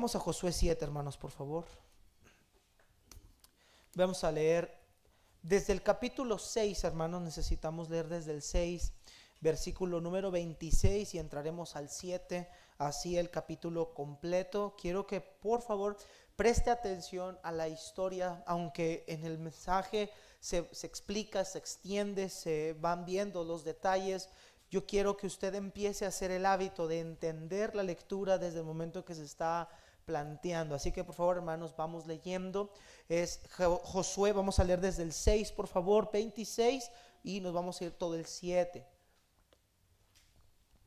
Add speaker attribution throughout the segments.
Speaker 1: Vamos a Josué 7, hermanos, por favor. Vamos a leer desde el capítulo 6, hermanos. Necesitamos leer desde el 6, versículo número 26, y entraremos al 7, así el capítulo completo. Quiero que por favor preste atención a la historia, aunque en el mensaje se explica, se extiende, se van viendo los detalles. Yo quiero que usted empiece a hacer el hábito de entender la lectura desde el momento que se está planteando. Así que por favor, hermanos, vamos leyendo. Es Josué, vamos a leer desde el 6, por favor, 26, y nos vamos a ir todo el 7.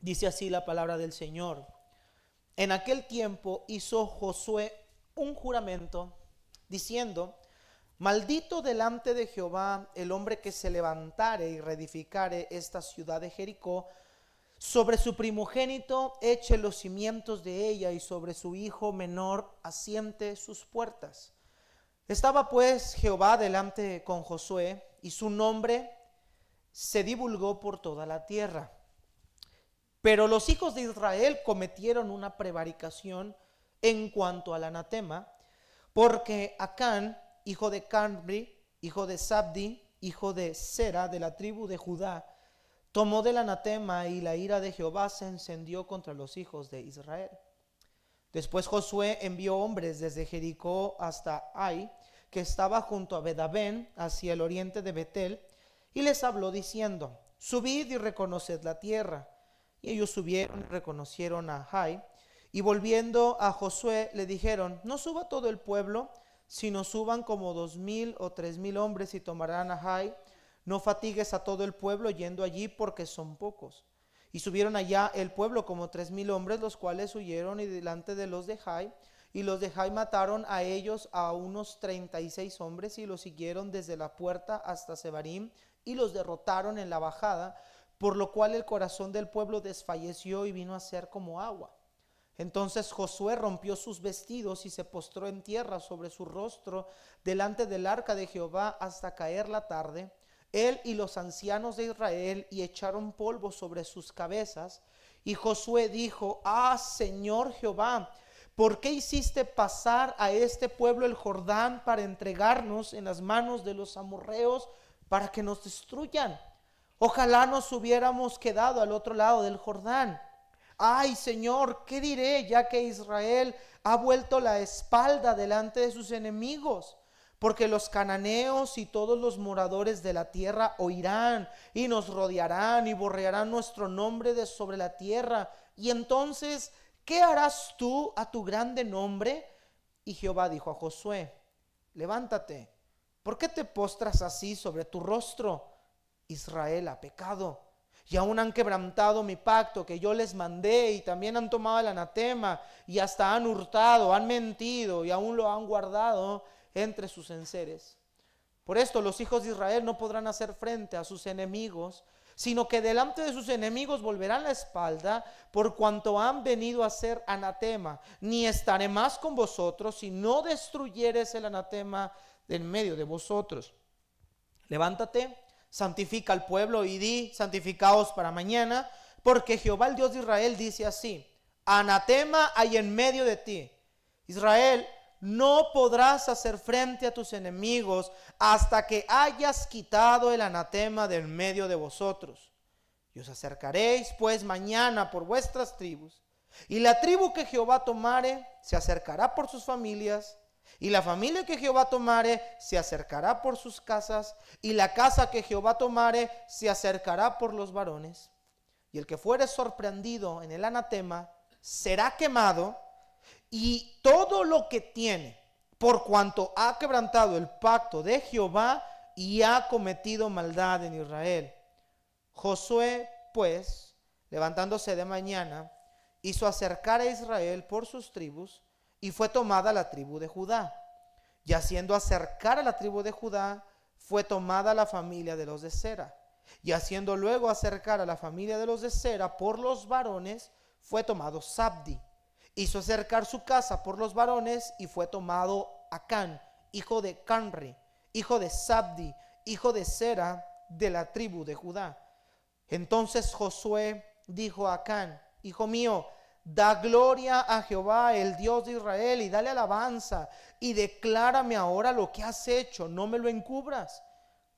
Speaker 1: Dice así la palabra del Señor. En aquel tiempo hizo Josué un juramento diciendo: maldito delante de Jehová el hombre que se levantare y reedificare esta ciudad de Jericó. Sobre su primogénito eche los cimientos de ella, y sobre su hijo menor asiente sus puertas. Estaba pues Jehová delante con Josué, y su nombre se divulgó por toda la tierra. Pero los hijos de Israel cometieron una prevaricación en cuanto al anatema, porque Acán, hijo de Carmi, hijo de Sabdi, hijo de Sera, de la tribu de Judá, tomó del anatema, y la ira de Jehová se encendió contra los hijos de Israel. Después Josué envió hombres desde Jericó hasta Ai, que estaba junto a Bedabén, hacia el oriente de Betel, y les habló diciendo: subid y reconoced la tierra. Y ellos subieron y reconocieron a Ai, y volviendo a Josué le dijeron: no suba todo el pueblo, sino suban como 2,000 o 3,000 hombres y tomarán a Ai. No fatigues a todo el pueblo yendo allí, porque son pocos. Y subieron allá el pueblo como 3,000 hombres, los cuales huyeron y delante de los de Ai. Y los de Ai mataron a ellos a unos 36 hombres, y los siguieron desde la puerta hasta Sebarim, y los derrotaron en la bajada, por lo cual el corazón del pueblo desfalleció y vino a ser como agua. Entonces Josué rompió sus vestidos y se postró en tierra sobre su rostro delante del arca de Jehová hasta caer la tarde, él y los ancianos de Israel, y echaron polvo sobre sus cabezas. Y Josué dijo: ah, Señor Jehová, ¿por qué hiciste pasar a este pueblo el Jordán para entregarnos en las manos de los amorreos para que nos destruyan? Ojalá nos hubiéramos quedado al otro lado del Jordán. Ay, Señor, ¿qué diré, ya que Israel ha vuelto la espalda delante de sus enemigos? Porque los cananeos y todos los moradores de la tierra oirán y nos rodearán y borrarán nuestro nombre de sobre la tierra. Y entonces, ¿qué harás tú a tu grande nombre? Y Jehová dijo a Josué: levántate, ¿por qué te postras así sobre tu rostro? Israel ha pecado, y aún han quebrantado mi pacto que yo les mandé, y también han tomado el anatema, y hasta han hurtado, han mentido, y aún lo han guardado entre sus enseres. Por esto los hijos de Israel no podrán hacer frente a sus enemigos, sino que delante de sus enemigos volverán la espalda, por cuanto han venido a ser anatema. Ni estaré más con vosotros si no destruyeres el anatema de en medio de vosotros. Levántate, santifica al pueblo y di: santificaos para mañana, porque Jehová el Dios de Israel dice así: anatema hay en medio de ti, Israel, no podrás hacer frente a tus enemigos hasta que hayas quitado el anatema del medio de vosotros. Y os acercaréis pues mañana por vuestras tribus, y la tribu que Jehová tomare se acercará por sus familias, y la familia que Jehová tomare se acercará por sus casas, y la casa que Jehová tomare se acercará por los varones. Y el que fuere sorprendido en el anatema será quemado, y todo lo que tiene, por cuanto ha quebrantado el pacto de Jehová y ha cometido maldad en Israel. Josué, pues, levantándose de mañana, hizo acercar a Israel por sus tribus, y fue tomada la tribu de Judá. Y haciendo acercar a la tribu de Judá, fue tomada la familia de los de Sera. Y haciendo luego acercar a la familia de los de Sera por los varones, fue tomado Sabdi. Hizo acercar su casa por los varones, y fue tomado Acán, hijo de Carmi, hijo de Sabdi, hijo de Sera, de la tribu de Judá. Entonces Josué dijo a Acán: hijo mío, da gloria a Jehová, el Dios de Israel, y dale alabanza, y declárame ahora lo que has hecho, no me lo encubras.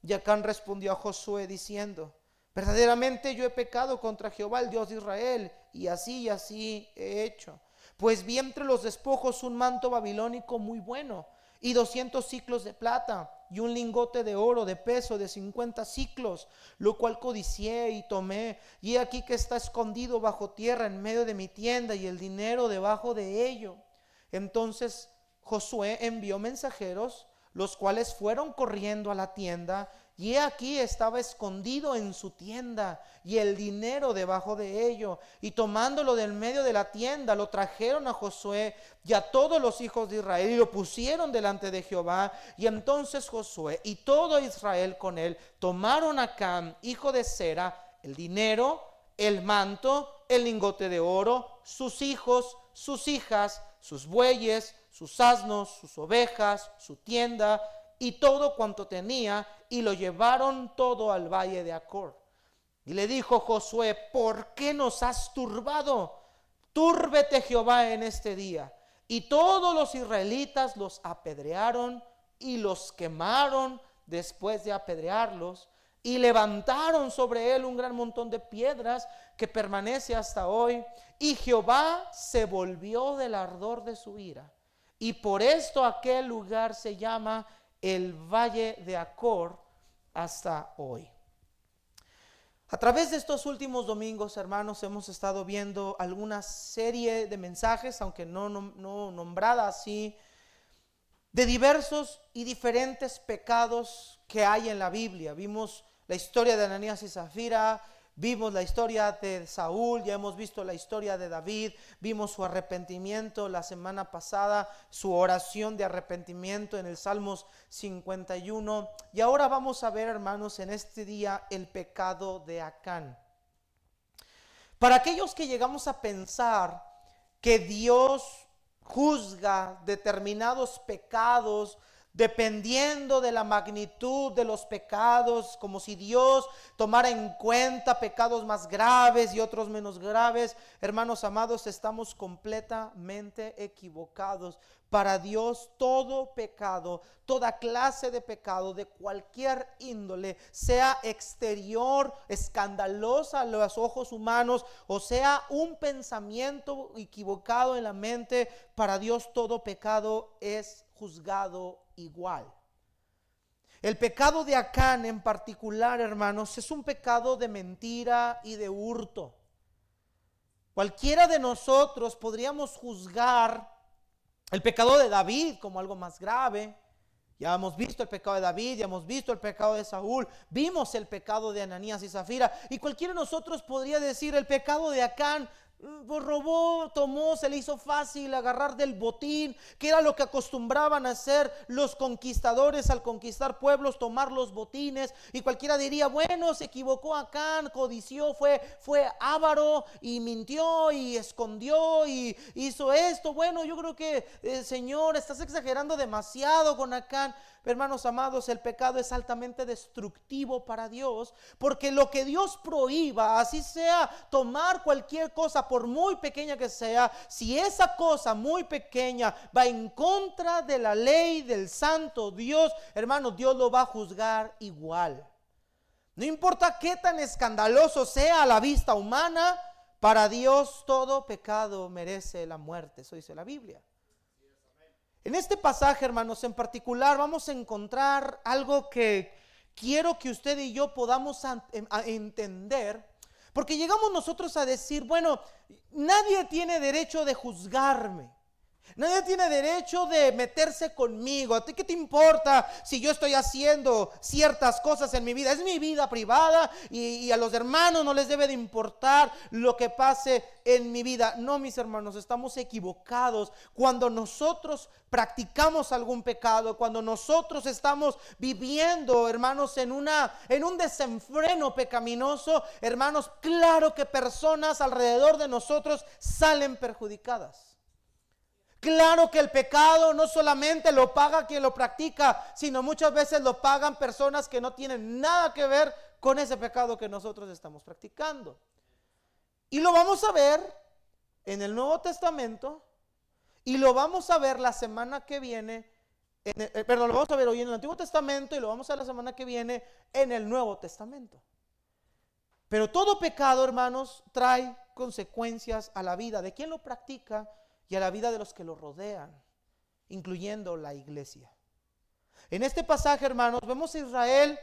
Speaker 1: Y Acán respondió a Josué diciendo: verdaderamente yo he pecado contra Jehová, el Dios de Israel, y así he hecho. Pues vi entre los despojos un manto babilónico muy bueno, y 200 siclos de plata, y un lingote de oro de peso de 50 siclos, lo cual codicié y tomé, y he aquí que está escondido bajo tierra en medio de mi tienda, y el dinero debajo de ello. Entonces Josué envió mensajeros, los cuales fueron corriendo a la tienda, y he aquí estaba escondido en su tienda, y el dinero debajo de ello. Y tomándolo del medio de la tienda, lo trajeron a Josué y a todos los hijos de Israel, y lo pusieron delante de Jehová. Y entonces Josué y todo Israel con él tomaron a Acán, hijo de Zera, el dinero, el manto, el lingote de oro, sus hijos, sus hijas, sus bueyes, sus asnos, sus ovejas, su tienda y todo cuanto tenía, y lo llevaron todo al valle de Acor. Y le dijo Josué: ¿por qué nos has turbado? Túrbete Jehová en este día. Y todos los israelitas los apedrearon y los quemaron después de apedrearlos, y levantaron sobre él un gran montón de piedras que permanece hasta hoy. Y Jehová se volvió del ardor de su ira, y por esto aquel lugar se llama el Valle de Acor hasta hoy. A través de estos últimos domingos, hermanos, hemos estado viendo alguna serie de mensajes, aunque no nombrada así, de diversos y diferentes pecados que hay en la Biblia. Vimos la historia de Ananías y Zafira, vimos la historia de Saúl, ya hemos visto la historia de David, vimos su arrepentimiento la semana pasada, su oración de arrepentimiento en el Salmos 51. Y ahora vamos a ver, hermanos, en este día el pecado de Acán. Para aquellos que llegamos a pensar que Dios juzga determinados pecados dependiendo de la magnitud de los pecados, como si Dios tomara en cuenta pecados más graves y otros menos graves, hermanos amados, estamos completamente equivocados. Para Dios todo pecado, toda clase de pecado de cualquier índole, sea exterior, escandalosa a los ojos humanos, o sea un pensamiento equivocado en la mente, para Dios todo pecado es juzgado igual. El pecado de Acán en particular, hermanos, es un pecado de mentira y de hurto. Cualquiera de nosotros podríamos juzgar el pecado de David como algo más grave. Ya hemos visto el pecado de David, ya hemos visto el pecado de Saúl, vimos el pecado de Ananías y Zafira, y cualquiera de nosotros podría decir el pecado de Acán. Pues robó, tomó, se le hizo fácil agarrar del botín, que era lo que acostumbraban a hacer los conquistadores al conquistar pueblos, tomar los botines. Y cualquiera diría, bueno, se equivocó Acán, codició, fue avaro y mintió y escondió y hizo esto. Bueno, yo creo que Señor, estás exagerando demasiado con Acán. Hermanos amados, el pecado es altamente destructivo para Dios, porque lo que Dios prohíba, así sea tomar cualquier cosa, por muy pequeña que sea, si esa cosa muy pequeña va en contra de la ley del santo Dios, hermanos, Dios lo va a juzgar igual. No importa qué tan escandaloso sea a la vista humana, para Dios todo pecado merece la muerte. Eso dice la Biblia. En este pasaje, hermanos, en particular vamos a encontrar algo que quiero que usted y yo podamos entender, porque llegamos nosotros a decir, bueno, nadie tiene derecho de juzgarme. Nadie tiene derecho de meterse conmigo. ¿A ti qué te importa si yo estoy haciendo ciertas cosas en mi vida? Es mi vida privada y a los hermanos no les debe de importar lo que pase en mi vida. No, mis hermanos, estamos equivocados cuando nosotros practicamos algún pecado, cuando nosotros estamos viviendo, hermanos, en un desenfreno pecaminoso. Hermanos, claro que personas alrededor de nosotros salen perjudicadas. Claro que el pecado no solamente lo paga quien lo practica, sino muchas veces lo pagan personas que no tienen nada que ver con ese pecado que nosotros estamos practicando. Y lo vamos a ver en el Nuevo Testamento y lo vamos a ver la semana que viene, perdón, lo vamos a ver hoy en el Antiguo Testamento y lo vamos a ver la semana que viene en el Nuevo Testamento. Pero todo pecado, hermanos, trae consecuencias a la vida de quien lo practica y a la vida de los que lo rodean, incluyendo la iglesia. En este pasaje, hermanos, vemos a Israel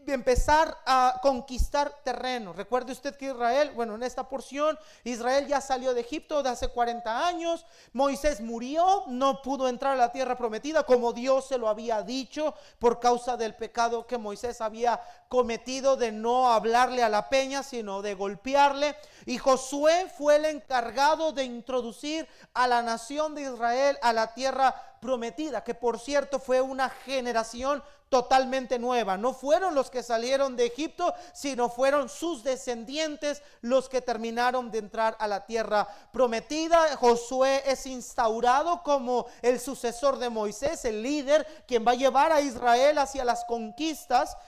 Speaker 1: empezar a conquistar terreno. Recuerde usted que Israel, bueno, en esta porción, Israel ya salió de Egipto de hace 40 años. Moisés murió, no pudo entrar a la tierra prometida como Dios se lo había dicho por causa del pecado que Moisés había cometido de no hablarle a la peña, sino de golpearle. Y Josué fue el encargado de introducir a la nación de Israel a la tierra prometida, que por cierto fue una generación totalmente nueva. No fueron los que salieron de Egipto, sino fueron sus descendientes los que terminaron de entrar a la tierra prometida. Josué es instaurado como el sucesor de Moisés, el líder, quien va a llevar a Israel hacia las conquistas.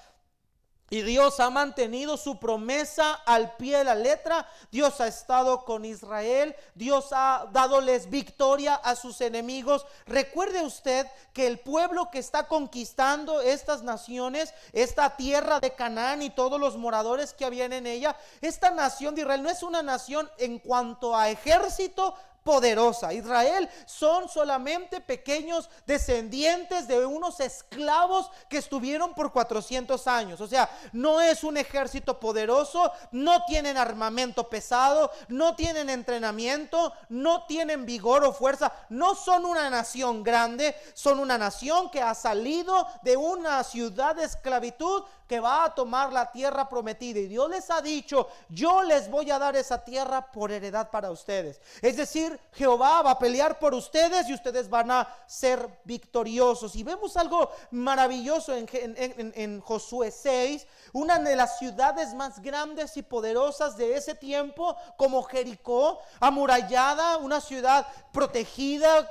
Speaker 1: Y Dios ha mantenido su promesa al pie de la letra. Dios ha estado con Israel. Dios ha dadoles victoria a sus enemigos. Recuerde usted que el pueblo que está conquistando estas naciones, esta tierra de Canaán y todos los moradores que habían en ella, esta nación de Israel no es una nación en cuanto a ejército poderosa. Israel son solamente pequeños descendientes de unos esclavos que estuvieron por 400 años. O sea, no es un ejército poderoso, no tienen armamento pesado, no tienen entrenamiento, no tienen vigor o fuerza, no son una nación grande, son una nación que ha salido de una ciudad de esclavitud que va a tomar la tierra prometida. Y Dios les ha dicho: yo les voy a dar esa tierra por heredad para ustedes. Es decir, Jehová va a pelear por ustedes y ustedes van a ser victoriosos. Y vemos algo maravilloso en Josué 6, una de las ciudades más grandes y poderosas de ese tiempo, como Jericó, amurallada, una ciudad protegida,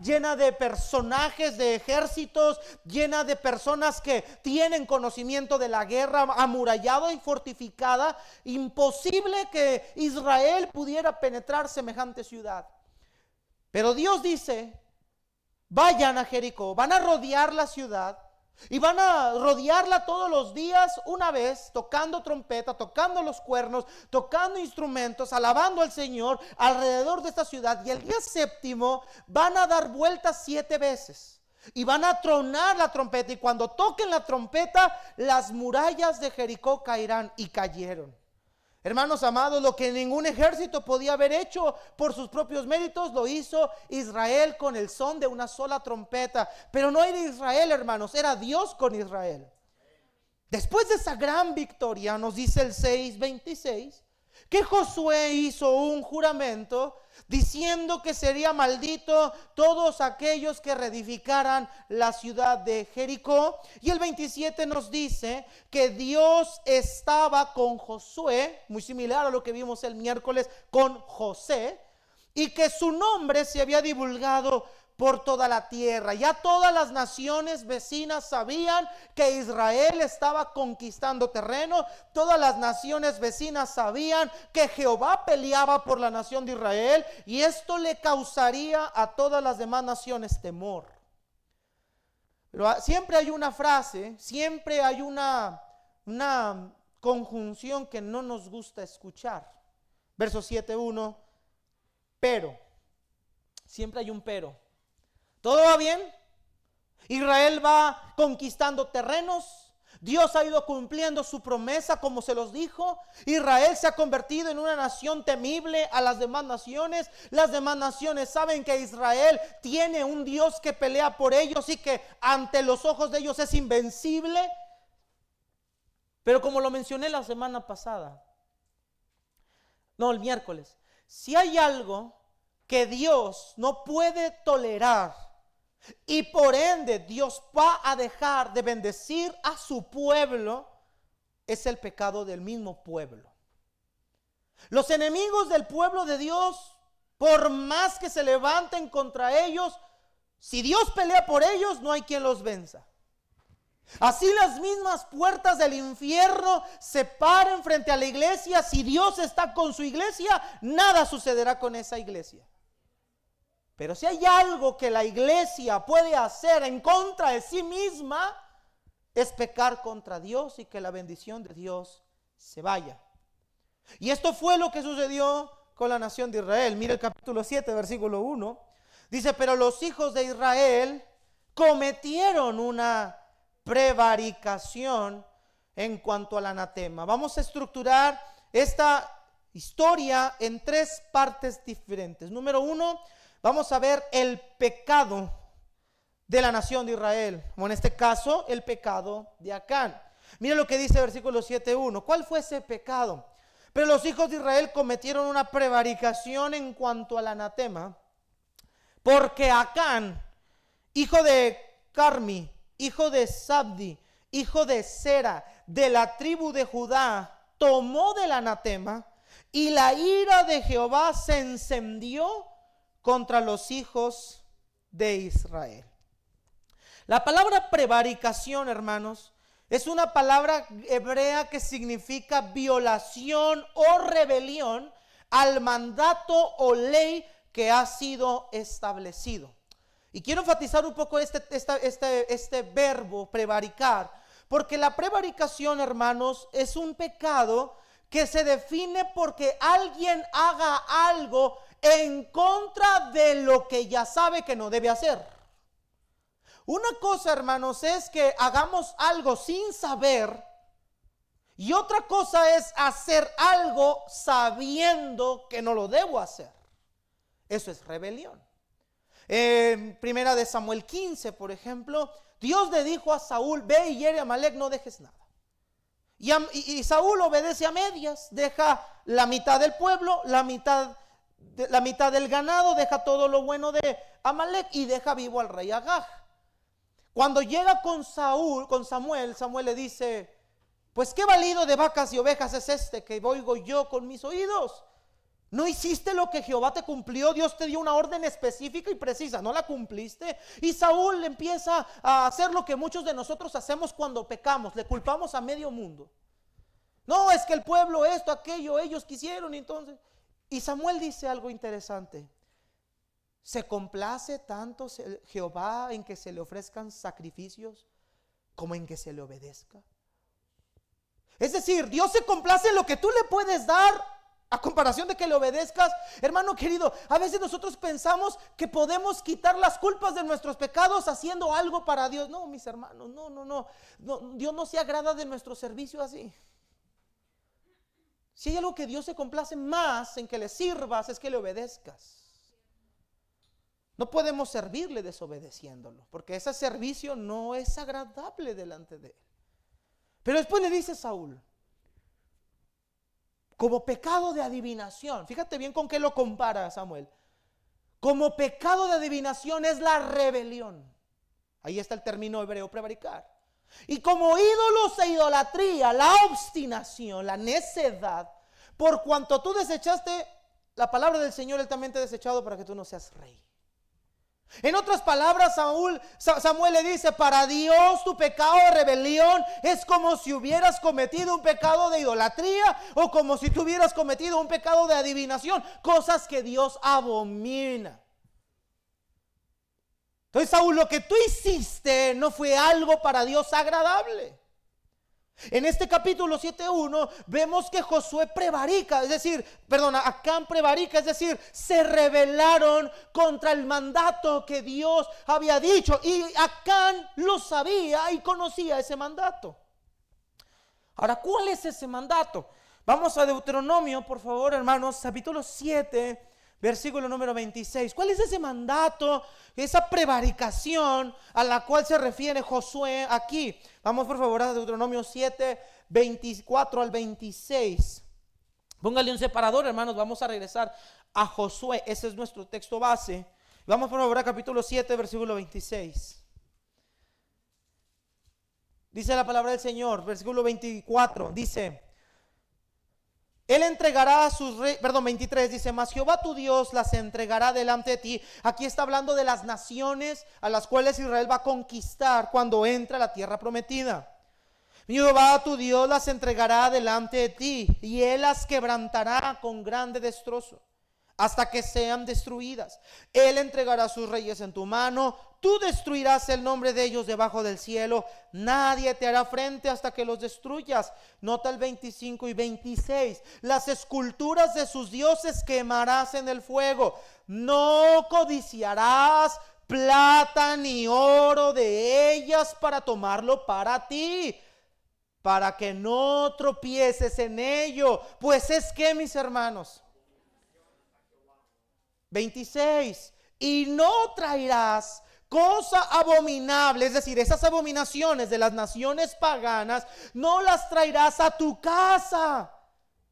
Speaker 1: llena de personajes, de ejércitos, llena de personas que tienen conocimiento de la guerra, amurallada y fortificada. Imposible que Israel pudiera penetrar semejante ciudad. Pero Dios dice: vayan a Jericó, van a rodear la ciudad y van a rodearla todos los días una vez, tocando trompeta, tocando los cuernos, tocando instrumentos, alabando al Señor alrededor de esta ciudad. Y el día séptimo van a dar vueltas 7 veces. Y van a tronar la trompeta, y cuando toquen la trompeta, las murallas de Jericó caerán. Y cayeron. Hermanos amados, lo que ningún ejército podía haber hecho por sus propios méritos, lo hizo Israel con el son de una sola trompeta. Pero no era Israel, hermanos, era Dios con Israel. Después de esa gran victoria, nos dice el 6:26, que Josué hizo un juramento diciendo que sería maldito todos aquellos que reedificaran la ciudad de Jericó. Y el 27 nos dice que Dios estaba con Josué, muy similar a lo que vimos el miércoles con José, y que su nombre se había divulgado por toda la tierra. Ya todas las naciones vecinas sabían que Israel estaba conquistando terreno. Todas las naciones vecinas sabían que Jehová peleaba por la nación de Israel, y esto le causaría a todas las demás naciones temor. Pero siempre hay una frase, siempre hay una conjunción que no nos gusta escuchar. Verso 7:1, pero. Siempre hay un pero. ¿Todo va bien? Israel va conquistando terrenos. Dios ha ido cumpliendo su promesa como se los dijo. Israel se ha convertido en una nación temible a las demás naciones. Las demás naciones saben que Israel tiene un Dios que pelea por ellos y que ante los ojos de ellos es invencible. Pero como lo mencioné la semana pasada, no, el miércoles, si hay algo que Dios no puede tolerar, y por ende Dios va a dejar de bendecir a su pueblo, es el pecado del mismo pueblo. Los enemigos del pueblo de Dios, por más que se levanten contra ellos, si Dios pelea por ellos, no hay quien los venza. Así las mismas puertas del infierno se paren frente a la iglesia. Si Dios está con su iglesia, nada sucederá con esa iglesia. Pero si hay algo que la iglesia puede hacer en contra de sí misma, es pecar contra Dios y que la bendición de Dios se vaya. Y esto fue lo que sucedió con la nación de Israel. Mira el capítulo 7, versículo 1. Dice, pero los hijos de Israel cometieron una prevaricación en cuanto al anatema. Vamos a estructurar esta historia en tres partes diferentes. Número 1, vamos a ver el pecado de la nación de Israel, como en este caso el pecado de Acán. Mira lo que dice el versículo 7:1. ¿Cuál fue ese pecado? Pero los hijos de Israel cometieron una prevaricación en cuanto al anatema, porque Acán, hijo de Carmi, hijo de Sabdi, hijo de Sera, de la tribu de Judá, tomó del anatema, y la ira de Jehová se encendió contra los hijos de Israel. La palabra prevaricación, hermanos, es una palabra hebrea que significa violación o rebelión al mandato o ley que ha sido establecido. Y quiero enfatizar un poco este verbo, prevaricar, porque la prevaricación, hermanos, es un pecado que se define porque alguien haga algo en contra de lo que ya sabe que no debe hacer. Una cosa, hermanos, es que hagamos algo sin saber, y otra cosa es hacer algo sabiendo que no lo debo hacer. Eso es rebelión. En primera de Samuel 15, por ejemplo, Dios le dijo a Saúl, ve y hiere a Amalek, no dejes nada. Y Saúl obedece a medias, deja la mitad del pueblo, la mitad del ganado, deja todo lo bueno de Amalek y deja vivo al rey Agag. Cuando llega con Samuel le dice, pues qué valido de vacas y ovejas es este que oigo yo con mis oídos. ¿No hiciste lo que Jehová te cumplió? Dios te dio una orden específica y precisa, ¿no la cumpliste? Y Saúl empieza a hacer lo que muchos de nosotros hacemos cuando pecamos, le culpamos a medio mundo. No, es que el pueblo esto, aquello, ellos quisieron, entonces. Y Samuel dice algo interesante. ¿Se complace tanto Jehová en que se le ofrezcan sacrificios como en que se le obedezca? Es decir, Dios se complace en lo que tú le puedes dar a comparación de que le obedezcas. Hermano querido, a veces nosotros pensamos que podemos quitar las culpas de nuestros pecados haciendo algo para Dios. No, mis hermanos, no, Dios no se agrada de nuestro servicio así. Si hay algo que Dios se complace más en que le sirvas, es que le obedezcas. No podemos servirle desobedeciéndolo, porque ese servicio no es agradable delante de él. Pero después le dice Saúl, como pecado de adivinación, fíjate bien con qué lo compara Samuel. Como pecado de adivinación es la rebelión. Ahí está el término hebreo prevaricar. Y como ídolos e idolatría, la obstinación, la necedad, por cuanto tú desechaste la palabra del Señor, Él también te ha desechado para que tú no seas rey. En otras palabras, Samuel le dice, para Dios tu pecado de rebelión es como si hubieras cometido un pecado de idolatría o como si tú hubieras cometido un pecado de adivinación, cosas que Dios abomina. Entonces, Saúl, lo que tú hiciste no fue algo para Dios agradable. En este capítulo 7:1 vemos que Josué prevarica, Acán prevarica, es decir, se rebelaron contra el mandato que Dios había dicho, y Acán lo sabía y conocía ese mandato. Ahora, ¿cuál es ese mandato? Vamos a Deuteronomio, por favor, hermanos, capítulo 7, versículo número 26. ¿Cuál es ese mandato, esa prevaricación a la cual se refiere Josué aquí? Vamos por favor a Deuteronomio 7, 24 al 26. Póngale un separador, hermanos, vamos a regresar a Josué. Ese es nuestro texto base. Vamos por favor a capítulo 7, versículo 26. Dice la palabra del Señor, versículo 24, dice: Él entregará a sus reyes, perdón, 23 dice, mas Jehová tu Dios las entregará delante de ti. Aquí está hablando de las naciones a las cuales Israel va a conquistar cuando entra a la tierra prometida. Jehová tu Dios las entregará delante de ti, y Él las quebrantará con grande destrozo, hasta que sean destruidas. Él entregará a sus reyes en tu mano, tú destruirás el nombre de ellos debajo del cielo, nadie te hará frente hasta que los destruyas. Nota el 25 y 26, las esculturas de sus dioses quemarás en el fuego, no codiciarás plata ni oro de ellas para tomarlo para ti, para que no tropieces en ello, pues es que, mis hermanos, 26, y no traerás cosa abominable, es decir, esas abominaciones de las naciones paganas, no las traerás a tu casa,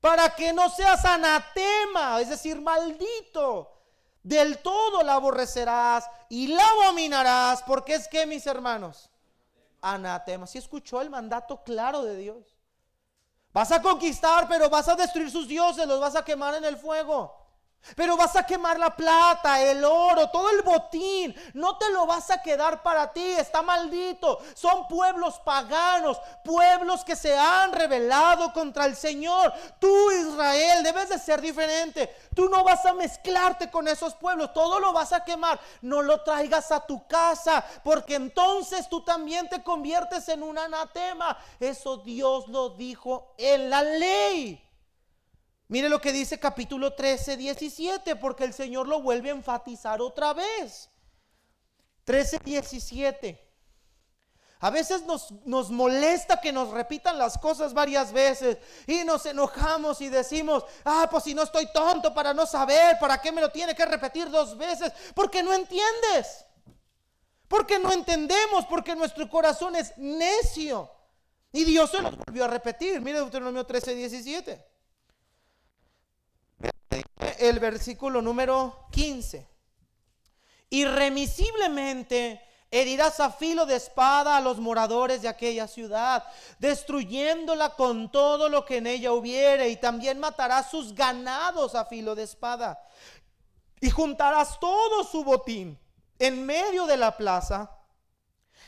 Speaker 1: para que no seas anatema, es decir, maldito. Del todo la aborrecerás y la abominarás, porque es que, mis hermanos, anatema. ¿Sí escuchó el mandato claro de Dios? Vas a conquistar, pero vas a destruir sus dioses, los vas a quemar en el fuego. Pero vas a quemar la plata, el oro, todo el botín. No te lo vas a quedar para ti, está maldito. Son pueblos paganos, pueblos que se han rebelado contra el Señor. Tú, Israel, debes de ser diferente. Tú no vas a mezclarte con esos pueblos, todo lo vas a quemar. No lo traigas a tu casa, porque entonces tú también te conviertes en un anatema. Eso Dios lo dijo en la ley. Mire lo que dice capítulo 13, 17, porque el Señor lo vuelve a enfatizar otra vez. 13, 17. A veces nos molesta que nos repitan las cosas varias veces y nos enojamos y decimos, pues si no estoy tonto para no saber, ¿para qué me lo tiene que repetir 2 veces? Porque no entiendes, porque no entendemos, porque nuestro corazón es necio. Y Dios se los volvió a repetir. Mire Deuteronomio 13, 17. El versículo número 15. Irremisiblemente herirás a filo de espada a los moradores de aquella ciudad, destruyéndola con todo lo que en ella hubiere, y también matarás sus ganados a filo de espada, y juntarás todo su botín en medio de la plaza,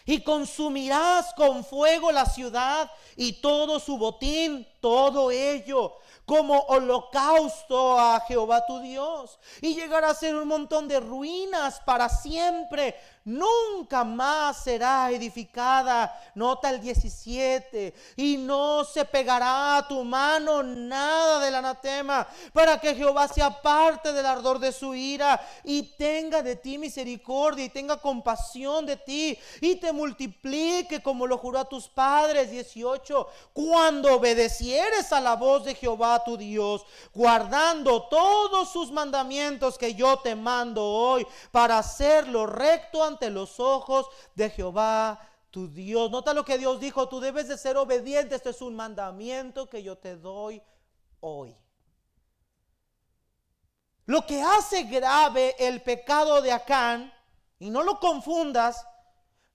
Speaker 1: y consumirás con fuego la ciudad y todo su botín, todo ello, como holocausto a Jehová tu Dios, y llegará a ser un montón de ruinas para siempre, nunca más será edificada. Nota el 17, y no se pegará a tu mano nada del anatema, para que Jehová se aparte del ardor de su ira y tenga de ti misericordia y tenga compasión de ti y te multiplique como lo juró a tus padres. 18, cuando obedecieres a la voz de Jehová tu Dios, guardando todos sus mandamientos que yo te mando hoy, para hacerlo recto ante los ojos de Jehová tu Dios. Nota lo que Dios dijo: tú debes de ser obediente. Este es un mandamiento que yo te doy hoy. Lo que hace grave el pecado de Acán, y no lo confundas,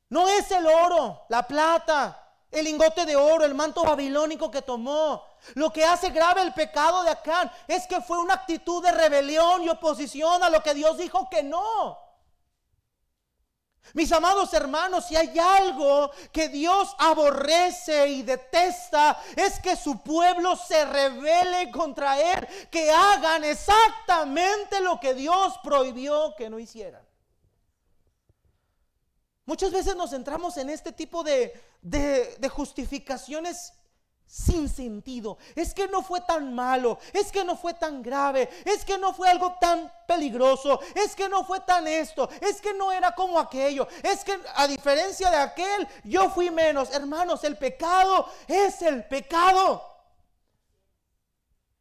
Speaker 1: no es el oro, la plata, el lingote de oro, el manto babilónico que tomó. Lo que hace grave el pecado de Acán es que fue una actitud de rebelión y oposición a lo que Dios dijo que no. Mis amados hermanos, si hay algo que Dios aborrece y detesta, es que su pueblo se rebele contra Él, que hagan exactamente lo que Dios prohibió que no hicieran. Muchas veces nos centramos en este tipo de justificaciones sin sentido. Es que no fue tan malo, es que no fue tan grave, es que no fue algo tan peligroso, es que no fue tan esto, es que no era como aquello, es que a diferencia de aquel yo fui menos. Hermanos, el pecado es el pecado.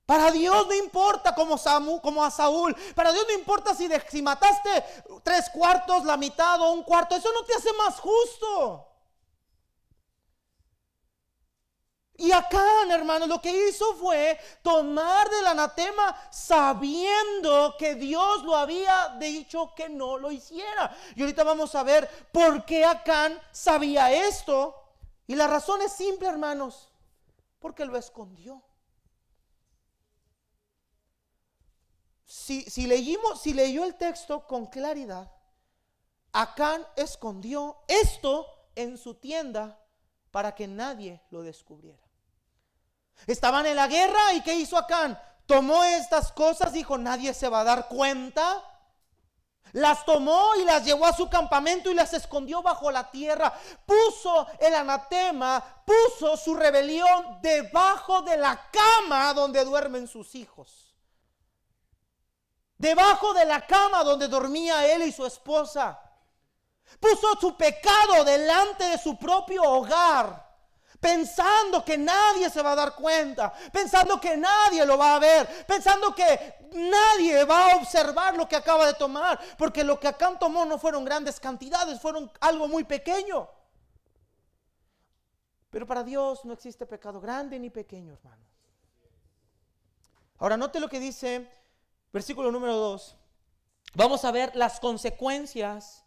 Speaker 1: Para Dios no importa como a Saúl. Para Dios no importa si mataste 3/4, la mitad o 1/4. Eso no te hace más justo. Y Acán, hermanos, lo que hizo fue tomar del anatema sabiendo que Dios lo había dicho que no lo hiciera. Y ahorita vamos a ver por qué Acán sabía esto. Y la razón es simple, hermanos: porque lo escondió. si leyó el texto con claridad, Acán escondió esto en su tienda para que nadie lo descubriera. Estaban en la guerra y ¿qué hizo Acán? Tomó estas cosas, dijo, nadie se va a dar cuenta. Las tomó y las llevó a su campamento y las escondió bajo la tierra. Puso el anatema, puso su rebelión debajo de la cama donde duermen sus hijos. Debajo de la cama donde dormía él y su esposa. Puso su pecado delante de su propio hogar, pensando que nadie se va a dar cuenta, pensando que nadie lo va a ver, pensando que nadie va a observar lo que acaba de tomar, porque lo que Acán tomó no fueron grandes cantidades, fueron algo muy pequeño. Pero para Dios no existe pecado grande ni pequeño, hermano. Ahora note lo que dice versículo número 2. Vamos a ver las consecuencias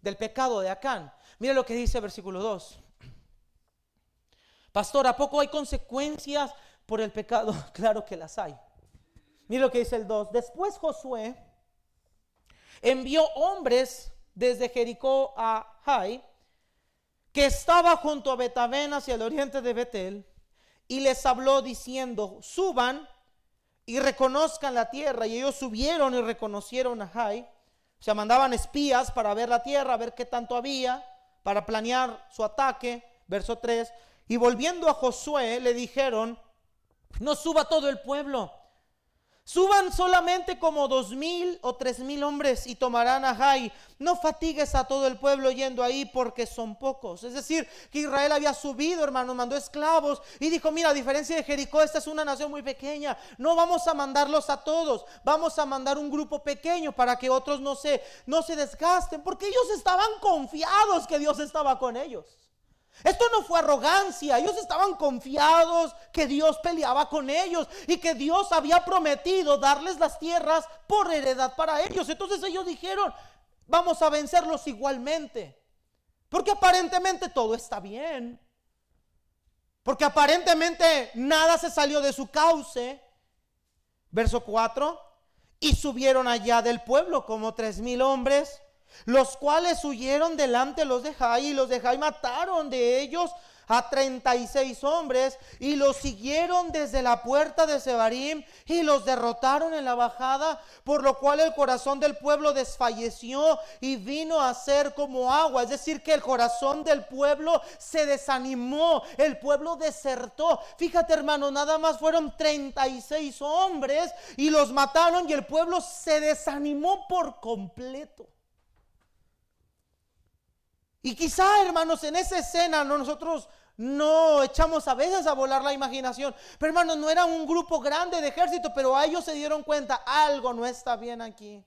Speaker 1: del pecado de Acán. Mira lo que dice versículo 2. Pastor, ¿a poco hay consecuencias por el pecado? Claro que las hay. Mira lo que dice el 2. Después Josué envió hombres desde Jericó a Jai, que estaba junto a Betavén hacia el oriente de Betel, y les habló diciendo, suban y reconozcan la tierra. Y ellos subieron y reconocieron a Jai. O sea, mandaban espías para ver la tierra, a ver qué tanto había, para planear su ataque. Verso 3. Y volviendo a Josué le dijeron, no suba todo el pueblo, suban solamente como 2,000 o 3,000 hombres y tomarán a Jai. No fatigues a todo el pueblo yendo ahí porque son pocos. Es decir, que Israel había subido, hermanos, mandó esclavos y dijo, mira, a diferencia de Jericó, esta es una nación muy pequeña. No vamos a mandarlos a todos, vamos a mandar un grupo pequeño para que otros no se desgasten, porque ellos estaban confiados que Dios estaba con ellos. Esto no fue arrogancia, ellos estaban confiados que Dios peleaba con ellos y que Dios había prometido darles las tierras por heredad para ellos. Entonces ellos dijeron, vamos a vencerlos igualmente, porque aparentemente todo está bien, porque aparentemente nada se salió de su cauce. Verso 4, y subieron allá del pueblo como 3,000 hombres, los cuales huyeron delante los de Jai, y los de Jai mataron de ellos a 36 hombres, y los siguieron desde la puerta de Sebarim, y los derrotaron en la bajada, por lo cual el corazón del pueblo desfalleció y vino a ser como agua. Es decir, que el corazón del pueblo se desanimó, el pueblo desertó. Fíjate, hermano, nada más fueron 36 hombres y los mataron, y el pueblo se desanimó por completo. Y quizá, hermanos, en esa escena nosotros no echamos a veces a volar la imaginación. Pero, hermanos, no era un grupo grande de ejército, pero a ellos se dieron cuenta, algo no está bien aquí.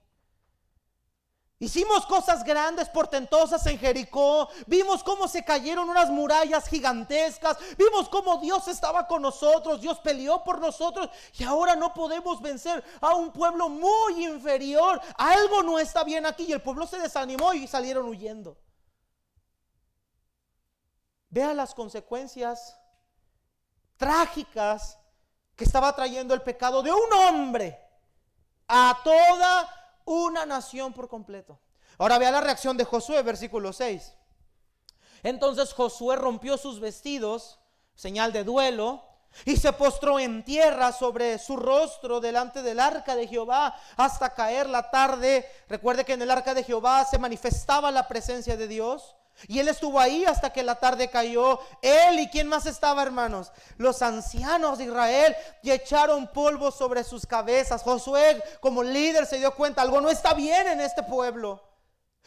Speaker 1: Hicimos cosas grandes, portentosas en Jericó. Vimos cómo se cayeron unas murallas gigantescas. Vimos cómo Dios estaba con nosotros. Dios peleó por nosotros. Y ahora no podemos vencer a un pueblo muy inferior. Algo no está bien aquí. Y el pueblo se desanimó y salieron huyendo. Vea las consecuencias trágicas que estaba trayendo el pecado de un hombre a toda una nación por completo. Ahora vea la reacción de Josué, versículo 6. Entonces Josué rompió sus vestidos, señal de duelo, y se postró en tierra sobre su rostro delante del arca de Jehová hasta caer la tarde. Recuerde que en el arca de Jehová se manifestaba la presencia de Dios. Y él estuvo ahí hasta que la tarde cayó. Él y quién más estaba, hermanos, los ancianos de Israel, y echaron polvo sobre sus cabezas. Josué, como líder, se dio cuenta, algo no está bien en este pueblo.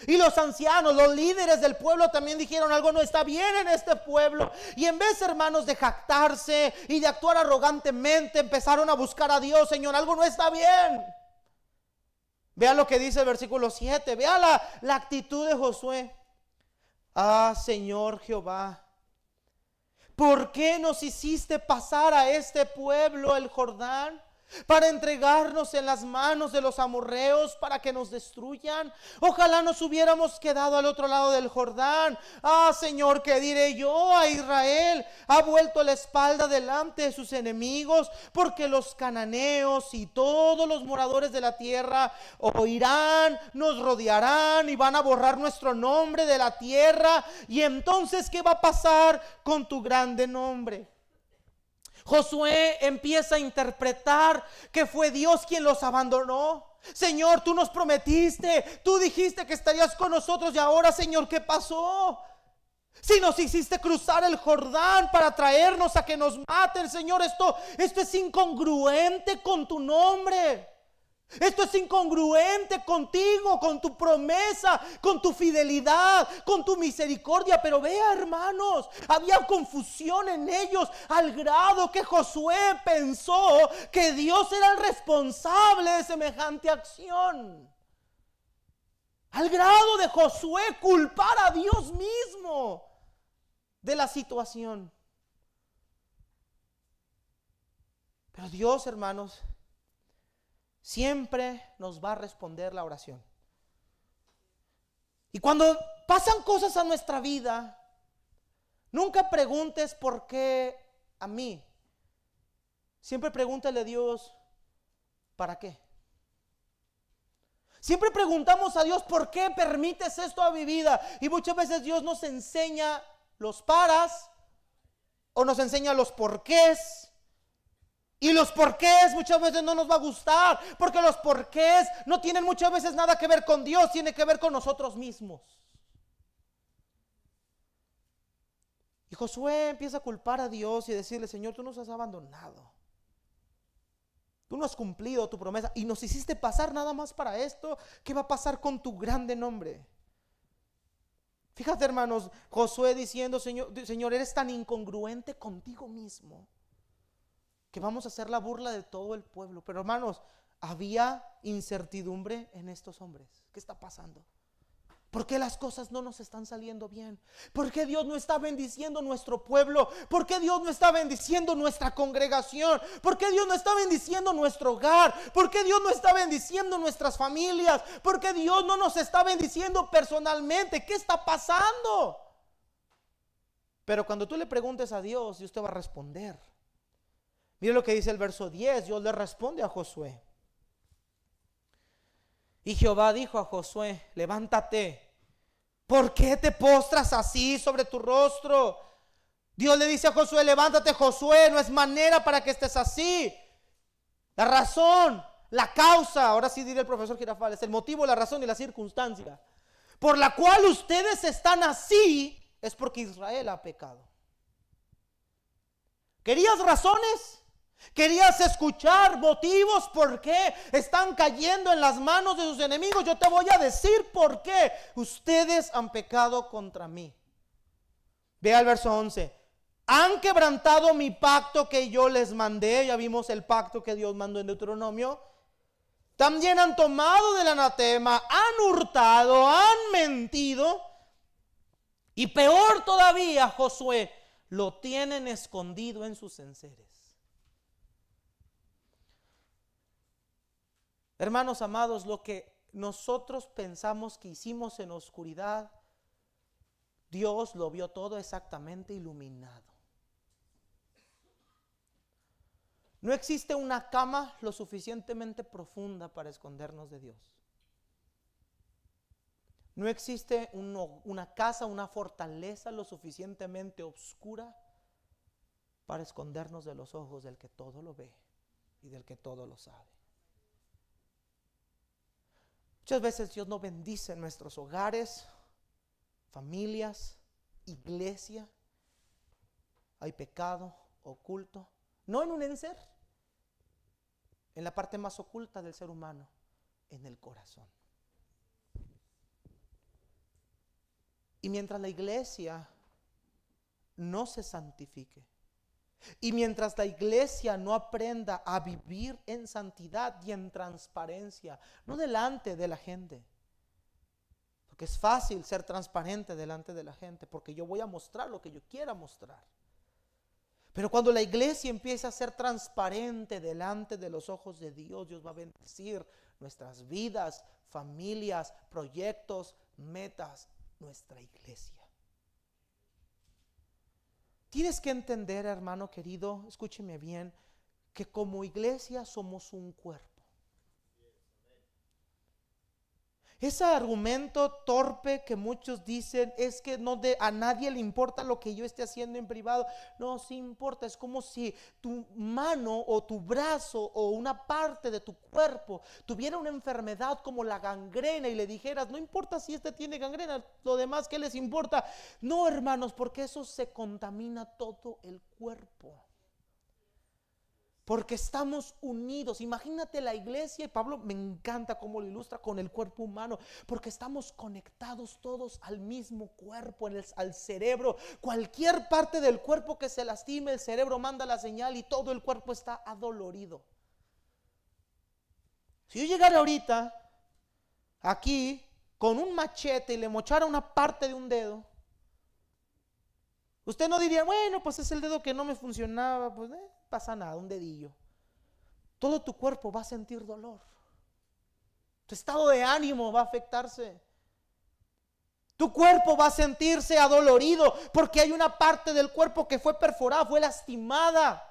Speaker 1: Y los ancianos, los líderes del pueblo también dijeron, algo no está bien en este pueblo. Y en vez, hermanos, de jactarse y de actuar arrogantemente, empezaron a buscar a Dios. Señor, algo no está bien. Vea lo que dice el versículo 7. Vea la actitud de Josué. Ah, Señor Jehová, ¿por qué nos hiciste pasar a este pueblo el Jordán para entregarnos en las manos de los amorreos para que nos destruyan. Ojalá nos hubiéramos quedado al otro lado del Jordán. Ah, Señor, ¿qué diré yo a Israel? Ha vuelto la espalda delante de sus enemigos, porque los cananeos y todos los moradores de la tierra oirán, nos rodearán y van a borrar nuestro nombre de la tierra. Y entonces, ¿qué va a pasar con tu grande nombre? Josué empieza a interpretar que fue Dios quien los abandonó. Señor, tú nos prometiste, tú dijiste que estarías con nosotros, y ahora, Señor, ¿qué pasó? Si nos hiciste cruzar el Jordán para traernos a que nos maten, Señor, esto es incongruente con tu nombre. Esto es incongruente contigo, con tu promesa, con tu fidelidad, con tu misericordia. Pero vea, hermanos, había confusión en ellos al grado que Josué pensó que Dios era el responsable de semejante acción. Al grado de Josué culpar a Dios mismo de la situación. Pero Dios, hermanos, siempre nos va a responder la oración. Y cuando pasan cosas a nuestra vida, nunca preguntes por qué a mí. Siempre pregúntale a Dios, ¿para qué? Siempre preguntamos a Dios, ¿por qué permites esto a mi vida? Y muchas veces Dios nos enseña los paras o nos enseña los porqués. Y los porqués muchas veces no nos va a gustar, porque los porqués no tienen muchas veces nada que ver con Dios, tiene que ver con nosotros mismos. Y Josué empieza a culpar a Dios y decirle, Señor, tú nos has abandonado. Tú no has cumplido tu promesa y nos hiciste pasar nada más para esto. ¿Qué va a pasar con tu grande nombre? Fíjate, hermanos, Josué diciendo, Señor, eres tan incongruente contigo mismo que vamos a hacer la burla de todo el pueblo. Pero, hermanos, había incertidumbre en estos hombres. ¿Qué está pasando? ¿Por qué las cosas no nos están saliendo bien? ¿Por qué Dios no está bendiciendo nuestro pueblo? ¿Por qué Dios no está bendiciendo nuestra congregación? ¿Por qué Dios no está bendiciendo nuestro hogar? ¿Por qué Dios no está bendiciendo nuestras familias? ¿Por qué Dios no nos está bendiciendo personalmente? ¿Qué está pasando? Pero cuando tú le preguntes a Dios, Dios te va a responder. Mire lo que dice el verso 10. Dios le responde a Josué. Y Jehová dijo a Josué, levántate. ¿Por qué te postras así sobre tu rostro? Dios le dice a Josué, levántate, Josué, no es manera para que estés así. La razón, la causa, ahora sí diré el profesor Girafales, el motivo, la razón y la circunstancia por la cual ustedes están así es porque Israel ha pecado. ¿Querías razones? ¿Querías escuchar motivos por qué están cayendo en las manos de sus enemigos? Yo te voy a decir por qué. Ustedes han pecado contra mí. Vea el verso 11. Han quebrantado mi pacto que yo les mandé. Ya vimos el pacto que Dios mandó en Deuteronomio. También han tomado del anatema, han hurtado, han mentido. Y peor todavía, Josué, lo tienen escondido en sus enseres. Hermanos amados, lo que nosotros pensamos que hicimos en oscuridad, Dios lo vio todo exactamente iluminado. No existe una cama lo suficientemente profunda para escondernos de Dios. No existe una casa, una fortaleza lo suficientemente oscura para escondernos de los ojos del que todo lo ve y del que todo lo sabe. Muchas veces Dios no bendice nuestros hogares, familias, iglesia. Hay pecado oculto, no en un enser, en la parte más oculta del ser humano, en el corazón. Y mientras la iglesia no se santifique, y mientras la iglesia no aprenda a vivir en santidad y en transparencia, no delante de la gente, porque es fácil ser transparente delante de la gente, porque yo voy a mostrar lo que yo quiera mostrar. Pero cuando la iglesia empieza a ser transparente delante de los ojos de Dios, Dios va a bendecir nuestras vidas, familias, proyectos, metas, nuestra iglesia. Tienes que entender, hermano querido, escúcheme bien, que como iglesia somos un cuerpo. Ese argumento torpe que muchos dicen es que a nadie le importa lo que yo esté haciendo en privado. No, sí importa. Es como si tu mano o tu brazo o una parte de tu cuerpo tuviera una enfermedad como la gangrena y le dijeras, no importa si este tiene gangrena, lo demás, ¿qué les importa? No, hermanos, porque eso se contamina todo el cuerpo. Porque estamos unidos. Imagínate la iglesia, y Pablo me encanta cómo lo ilustra con el cuerpo humano, porque estamos conectados todos al mismo cuerpo, al cerebro. Cualquier parte del cuerpo que se lastime, el cerebro manda la señal y todo el cuerpo está adolorido. Si yo llegara ahorita aquí con un machete y le mochara una parte de un dedo, usted no diría, bueno, pues es el dedo que no me funcionaba, pues pasa nada, un dedillo. Todo tu cuerpo va a sentir dolor. Tu estado de ánimo va a afectarse. Tu cuerpo va a sentirse adolorido porque hay una parte del cuerpo que fue perforada, fue lastimada.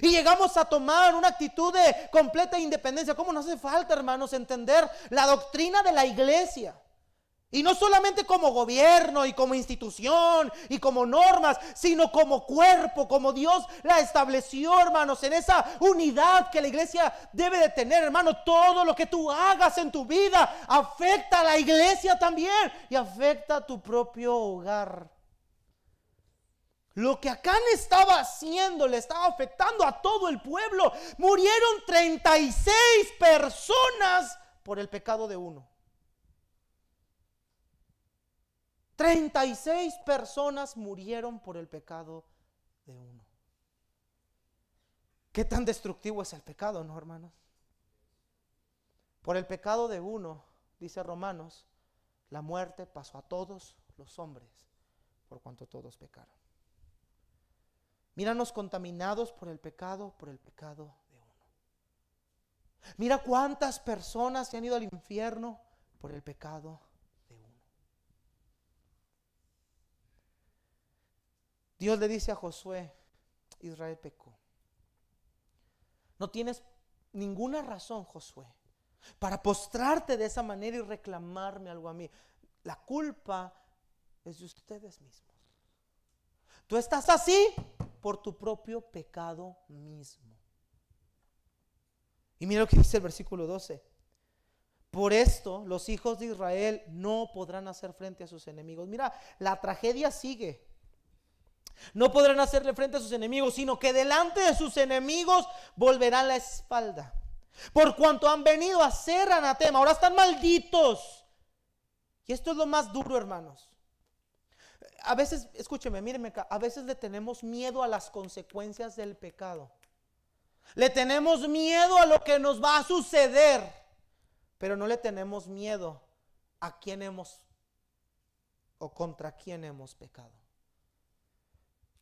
Speaker 1: Y llegamos a tomar una actitud de completa independencia. ¿Cómo no hace falta, hermanos, entender la doctrina de la iglesia? Y no solamente como gobierno y como institución y como normas, sino como cuerpo, como Dios la estableció, hermanos, en esa unidad que la iglesia debe de tener, hermano. Todo lo que tú hagas en tu vida afecta a la iglesia también y afecta a tu propio hogar. Lo que Acán estaba haciendo le estaba afectando a todo el pueblo. Murieron 36 personas por el pecado de uno. 36 personas murieron por el pecado de uno. ¿Qué tan destructivo es el pecado, no, hermanos? Por el pecado de uno, dice Romanos, la muerte pasó a todos los hombres, por cuanto todos pecaron. Míranos contaminados por el pecado de uno. Mira cuántas personas se han ido al infierno por el pecado de uno. Dios le dice a Josué, Israel pecó. No tienes ninguna razón, Josué, para postrarte de esa manera y reclamarme algo a mí. La culpa es de ustedes mismos. Tú estás así por tu propio pecado mismo. Y mira lo que dice el versículo 12. Por esto los hijos de Israel no podrán hacer frente a sus enemigos. Mira, la tragedia sigue. No podrán hacerle frente a sus enemigos, sino que delante de sus enemigos volverán la espalda. Por cuanto han venido a hacer anatema, ahora están malditos. Y esto es lo más duro, hermanos. A veces, escúcheme, mírenme acá, a veces le tenemos miedo a las consecuencias del pecado. Le tenemos miedo a lo que nos va a suceder, pero no le tenemos miedo a quién hemos o contra quién hemos pecado.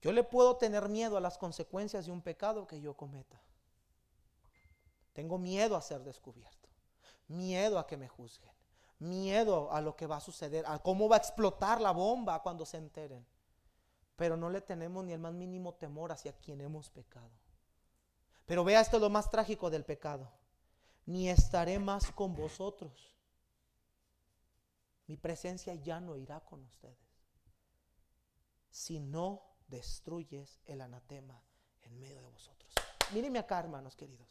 Speaker 1: Yo le puedo tener miedo a las consecuencias de un pecado que yo cometa. Tengo miedo a ser descubierto, miedo a que me juzguen, miedo a lo que va a suceder, a cómo va a explotar la bomba cuando se enteren. Pero no le tenemos ni el más mínimo temor hacia quien hemos pecado. Pero vea, esto es lo más trágico del pecado. Ni estaré más con vosotros. Mi presencia ya no irá con ustedes. Si no destruyes el anatema en medio de vosotros. Mírenme acá, hermanos queridos.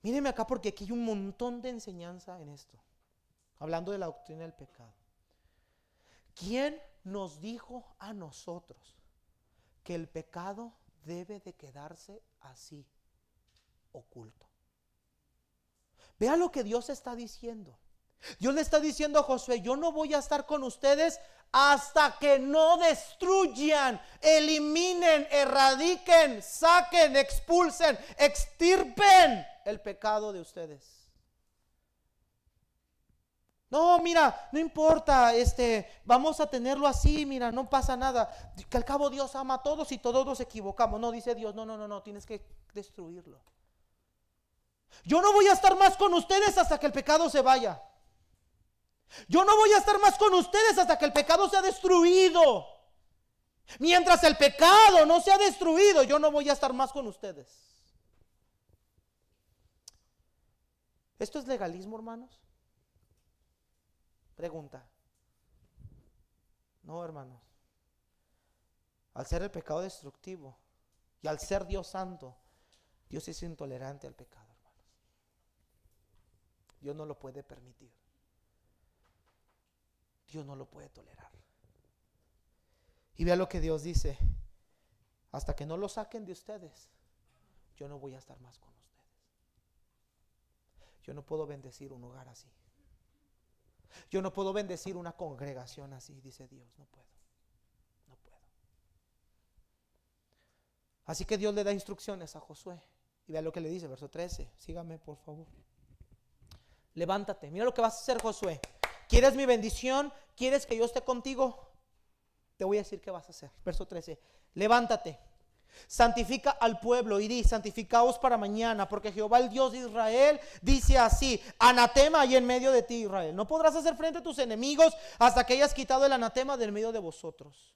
Speaker 1: Mírenme acá, porque aquí hay un montón de enseñanza en esto. Hablando de la doctrina del pecado. ¿Quién nos dijo a nosotros que el pecado debe de quedarse así, oculto? Vea lo que Dios está diciendo. Dios le está diciendo a Josué, yo no voy a estar con ustedes hasta que no destruyan, eliminen, erradiquen, saquen, expulsen, extirpen el pecado de ustedes. No, mira, no importa, vamos a tenerlo así, mira, no pasa nada. Que al cabo Dios ama a todos y todos nos equivocamos. No, dice Dios, no, no, no, no, tienes que destruirlo. Yo no voy a estar más con ustedes hasta que el pecado se vaya. Yo no voy a estar más con ustedes hasta que el pecado sea destruido. Mientras el pecado no sea destruido, yo no voy a estar más con ustedes. ¿Esto es legalismo, hermanos? Pregunta. No, hermanos. Al ser el pecado destructivo y al ser Dios santo, Dios es intolerante al pecado, hermanos. Dios no lo puede permitir. Dios no lo puede tolerar. Y vea lo que Dios dice: hasta que no lo saquen de ustedes, yo no voy a estar más con ustedes. Yo no puedo bendecir un hogar así. Yo no puedo bendecir una congregación así, dice Dios. No puedo. No puedo. Así que Dios le da instrucciones a Josué. Y vea lo que le dice, verso 13. Sígame, por favor. Levántate. Mira lo que vas a hacer, Josué. ¿Quieres mi bendición? ¿Quieres que yo esté contigo? Te voy a decir qué vas a hacer. Verso 13. Levántate. Santifica al pueblo y di: santificaos para mañana, porque Jehová, el Dios de Israel, dice así: anatema hay en medio de ti, Israel. No podrás hacer frente a tus enemigos hasta que hayas quitado el anatema del medio de vosotros.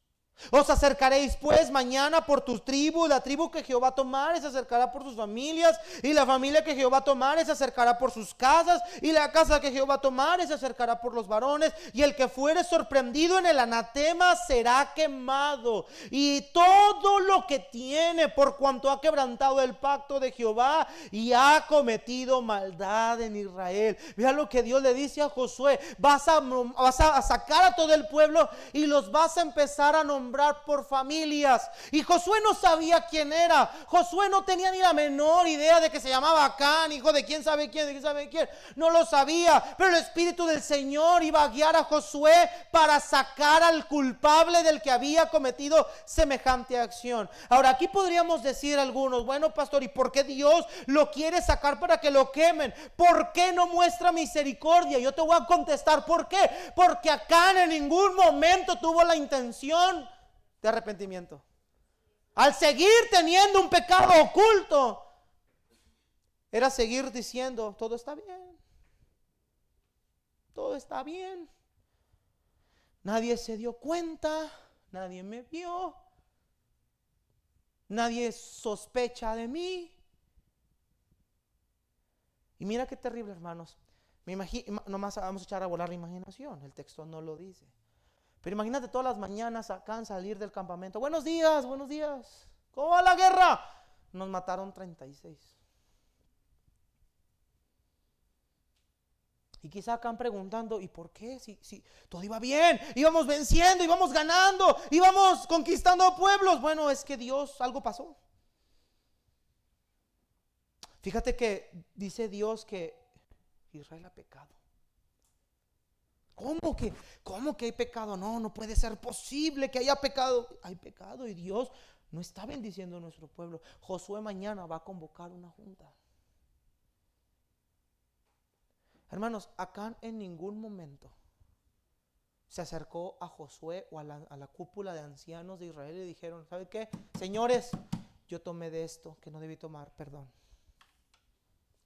Speaker 1: Os acercaréis pues mañana por tu tribu, la tribu que Jehová tomare se acercará por sus familias, y la familia que Jehová tomare se acercará por sus casas, y la casa que Jehová tomare se acercará por los varones, y el que fuere sorprendido en el anatema será quemado, y todo lo que tiene, por cuanto ha quebrantado el pacto de Jehová y ha cometido maldad en Israel. Vea lo que Dios le dice a Josué: vas a sacar a todo el pueblo y los vas a empezar a nombrar por familias. Y Josué no sabía quién era. Josué no tenía ni la menor idea de que se llamaba Acán, hijo de quién sabe quién, de quién sabe quién. No lo sabía, pero el Espíritu del Señor iba a guiar a Josué para sacar al culpable del que había cometido semejante acción. Ahora, aquí podríamos decir algunos: bueno, pastor, ¿y por qué Dios lo quiere sacar para que lo quemen? ¿Por qué no muestra misericordia? Yo te voy a contestar por qué. Porque Acán en ningún momento tuvo la intención de arrepentimiento. Al seguir teniendo un pecado oculto, era seguir diciendo: todo está bien, todo está bien, nadie se dio cuenta, nadie me vio, nadie sospecha de mí. Y mira qué terrible, hermanos. Nomás vamos a echar a volar la imaginación, el texto no lo dice. Pero imagínate todas las mañanas acá salir del campamento: buenos días, ¿cómo va la guerra? Nos mataron 36. Y quizá acá preguntando: ¿y por qué? Si todo iba bien, íbamos venciendo, íbamos ganando, íbamos conquistando pueblos. Bueno, es que Dios, algo pasó. Fíjate que dice Dios que Israel ha pecado. ¿Cómo que hay pecado? No puede ser posible que haya pecado. Hay pecado y Dios no está bendiciendo a nuestro pueblo. Josué mañana va a convocar una junta. Hermanos, Acán en ningún momento se acercó a Josué o a la cúpula de ancianos de Israel y dijeron: ¿sabe qué? Señores, yo tomé de esto que no debí tomar, perdón.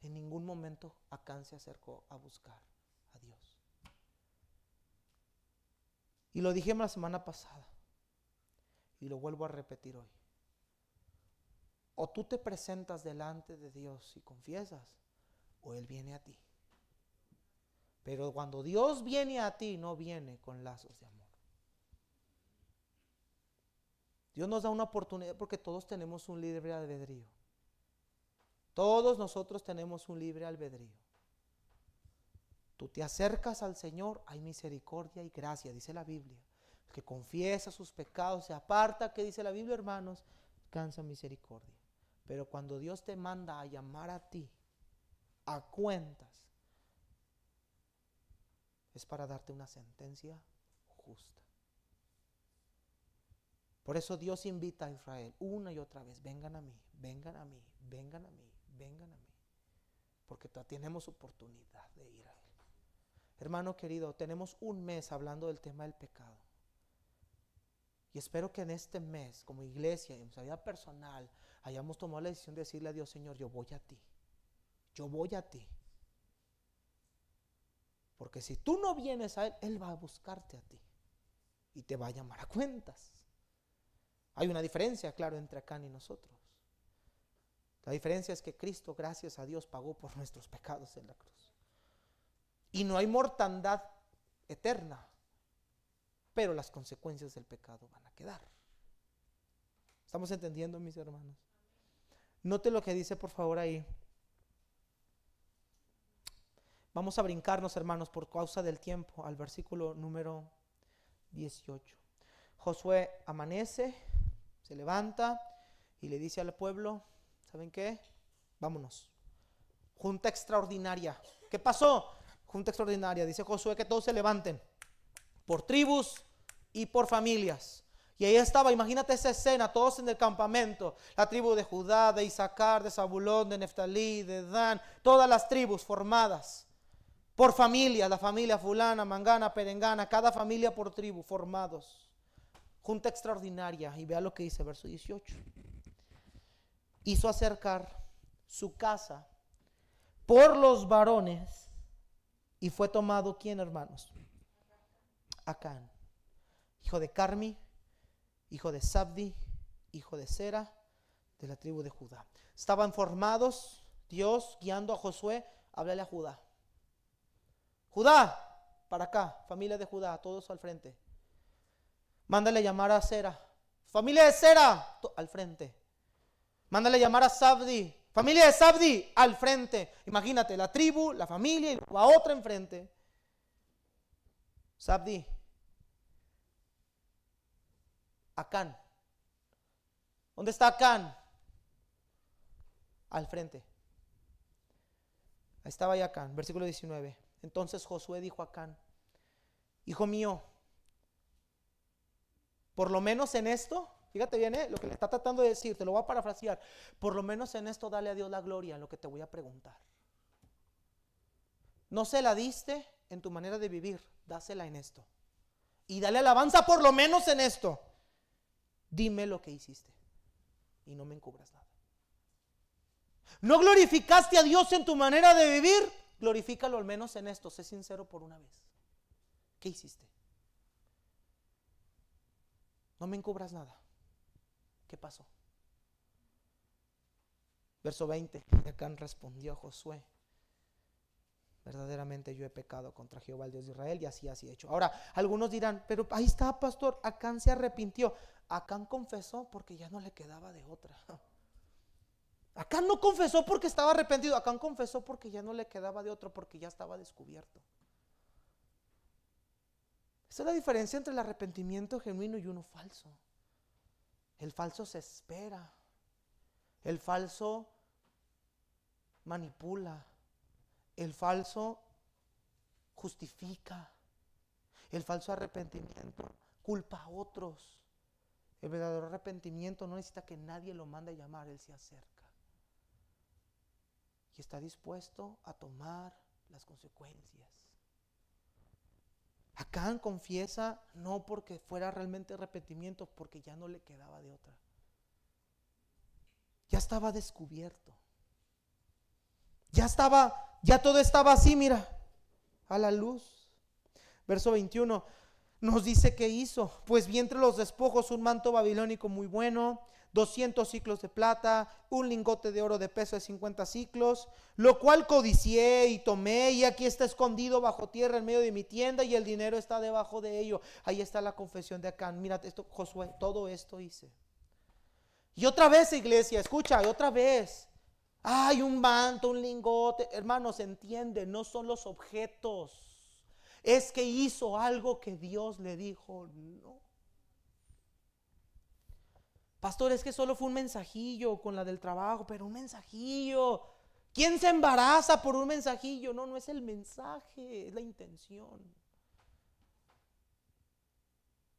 Speaker 1: En ningún momento Acán se acercó a buscar a Dios. Y lo dijimos la semana pasada y lo vuelvo a repetir hoy: o tú te presentas delante de Dios y confiesas, o Él viene a ti. Pero cuando Dios viene a ti, no viene con lazos de amor. Dios nos da una oportunidad porque todos tenemos un libre albedrío. Todos nosotros tenemos un libre albedrío. Tú te acercas al Señor, hay misericordia y gracia, dice la Biblia. El que confiesa sus pecados, se aparta, que dice la Biblia, hermanos, alcanza misericordia. Pero cuando Dios te manda a llamar a ti a cuentas, es para darte una sentencia justa. Por eso Dios invita a Israel una y otra vez: vengan a mí, vengan a mí, vengan a mí, vengan a mí. Porque tenemos oportunidad de ir a Él. Hermano querido, tenemos un mes hablando del tema del pecado. Y espero que en este mes, como iglesia y en nuestra vida personal, hayamos tomado la decisión de decirle a Dios: Señor, yo voy a ti. Yo voy a ti. Porque si tú no vienes a Él, Él va a buscarte a ti y te va a llamar a cuentas. Hay una diferencia, claro, entre Acán y nosotros. La diferencia es que Cristo, gracias a Dios, pagó por nuestros pecados en la cruz. Y no hay mortandad eterna, pero las consecuencias del pecado van a quedar. ¿Estamos entendiendo, mis hermanos? Note lo que dice, por favor, ahí. Vamos a brincarnos, hermanos, por causa del tiempo, al versículo número 18. Josué amanece, se levanta y le dice al pueblo: ¿saben qué? Vámonos. Junta extraordinaria. ¿Qué pasó? Junta extraordinaria. Dice Josué que todos se levanten por tribus y por familias. Y ahí estaba, imagínate esa escena, todos en el campamento. La tribu de Judá, de Isaacar, de Zabulón, de Neftalí, de Dan, todas las tribus formadas por familia, la familia fulana, mangana, perengana, cada familia por tribu, formados. Junta extraordinaria. Y vea lo que dice verso 18. Hizo acercar su casa por los varones y fue tomado, ¿quién, hermanos? Acán, hijo de Carmi, hijo de Sabdi, hijo de Sera, de la tribu de Judá. Estaban formados, Dios guiando a Josué: háblale a Judá. Judá, para acá, familia de Judá, todos al frente. Mándale llamar a Sera, familia de Sera, al frente. Mándale llamar a Sabdi, familia de Sabdi, al frente. Imagínate, la tribu, la familia y la otra enfrente. Sabdi, Acán. ¿Dónde está Acán? Al frente. Ahí estaba ya Acán, versículo 19. Entonces Josué dijo a Acán: hijo mío, por lo menos en esto, fíjate bien, lo que le está tratando de decir, te lo voy a parafrasear. Por lo menos en esto dale a Dios la gloria en lo que te voy a preguntar. No se la diste en tu manera de vivir, dásela en esto. Y dale alabanza por lo menos en esto. Dime lo que hiciste y no me encubras nada. ¿No glorificaste a Dios en tu manera de vivir? Glorifícalo al menos en esto. Sé sincero por una vez. ¿Qué hiciste? No me encubras nada. ¿Qué pasó? Verso 20. Acán respondió a Josué: verdaderamente yo he pecado contra Jehová, el Dios de Israel, y así he hecho. Ahora, algunos dirán: pero ahí está, pastor, Acán se arrepintió. Acán confesó porque ya no le quedaba de otra. Acán no confesó porque estaba arrepentido. Acán confesó porque ya no le quedaba de otro, porque ya estaba descubierto. Esa es la diferencia entre el arrepentimiento genuino y uno falso. El falso se espera. El falso manipula. El falso justifica. El falso arrepentimiento culpa a otros. El verdadero arrepentimiento no necesita que nadie lo mande a llamar, él se acerca y está dispuesto a tomar las consecuencias. Acán confiesa no porque fuera realmente arrepentimiento, porque ya no le quedaba de otra. Ya estaba descubierto. Ya todo estaba así, mira, a la luz. Verso 21 nos dice que hizo: pues vi entre los despojos un manto babilónico muy bueno, 200 siclos de plata, un lingote de oro de peso de 50 siclos, lo cual codicié y tomé, y aquí está escondido bajo tierra en medio de mi tienda, y el dinero está debajo de ello. Ahí está la confesión de Acán. Mira esto, Josué, todo esto hice. Y otra vez, iglesia, escucha, y otra vez. Hay un manto, un lingote. Hermanos, entiende, no son los objetos. Es que hizo algo que Dios le dijo no. Pastor, es que solo fue un mensajillo con la del trabajo, pero un mensajillo. ¿Quién se embaraza por un mensajillo? No, no es el mensaje, es la intención.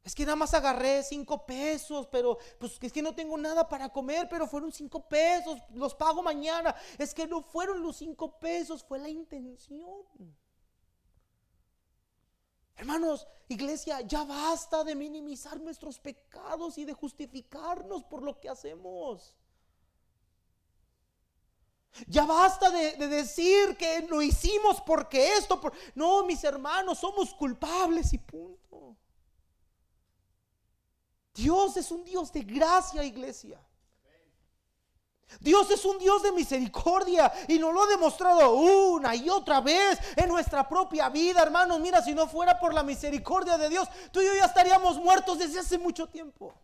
Speaker 1: Es que nada más agarré 5 pesos, pero pues es que no tengo nada para comer, pero fueron 5 pesos, los pago mañana. Es que no fueron los 5 pesos, fue la intención. Hermanos, iglesia, ya basta de minimizar nuestros pecados y de justificarnos por lo que hacemos. Ya basta de decir que lo hicimos porque esto. No, mis hermanos, somos culpables y punto. Dios es un Dios de gracia, iglesia. Dios es un Dios de misericordia y nos lo ha demostrado una y otra vez en nuestra propia vida, hermanos. Mira, si no fuera por la misericordia de Dios, tú y yo ya estaríamos muertos desde hace mucho tiempo.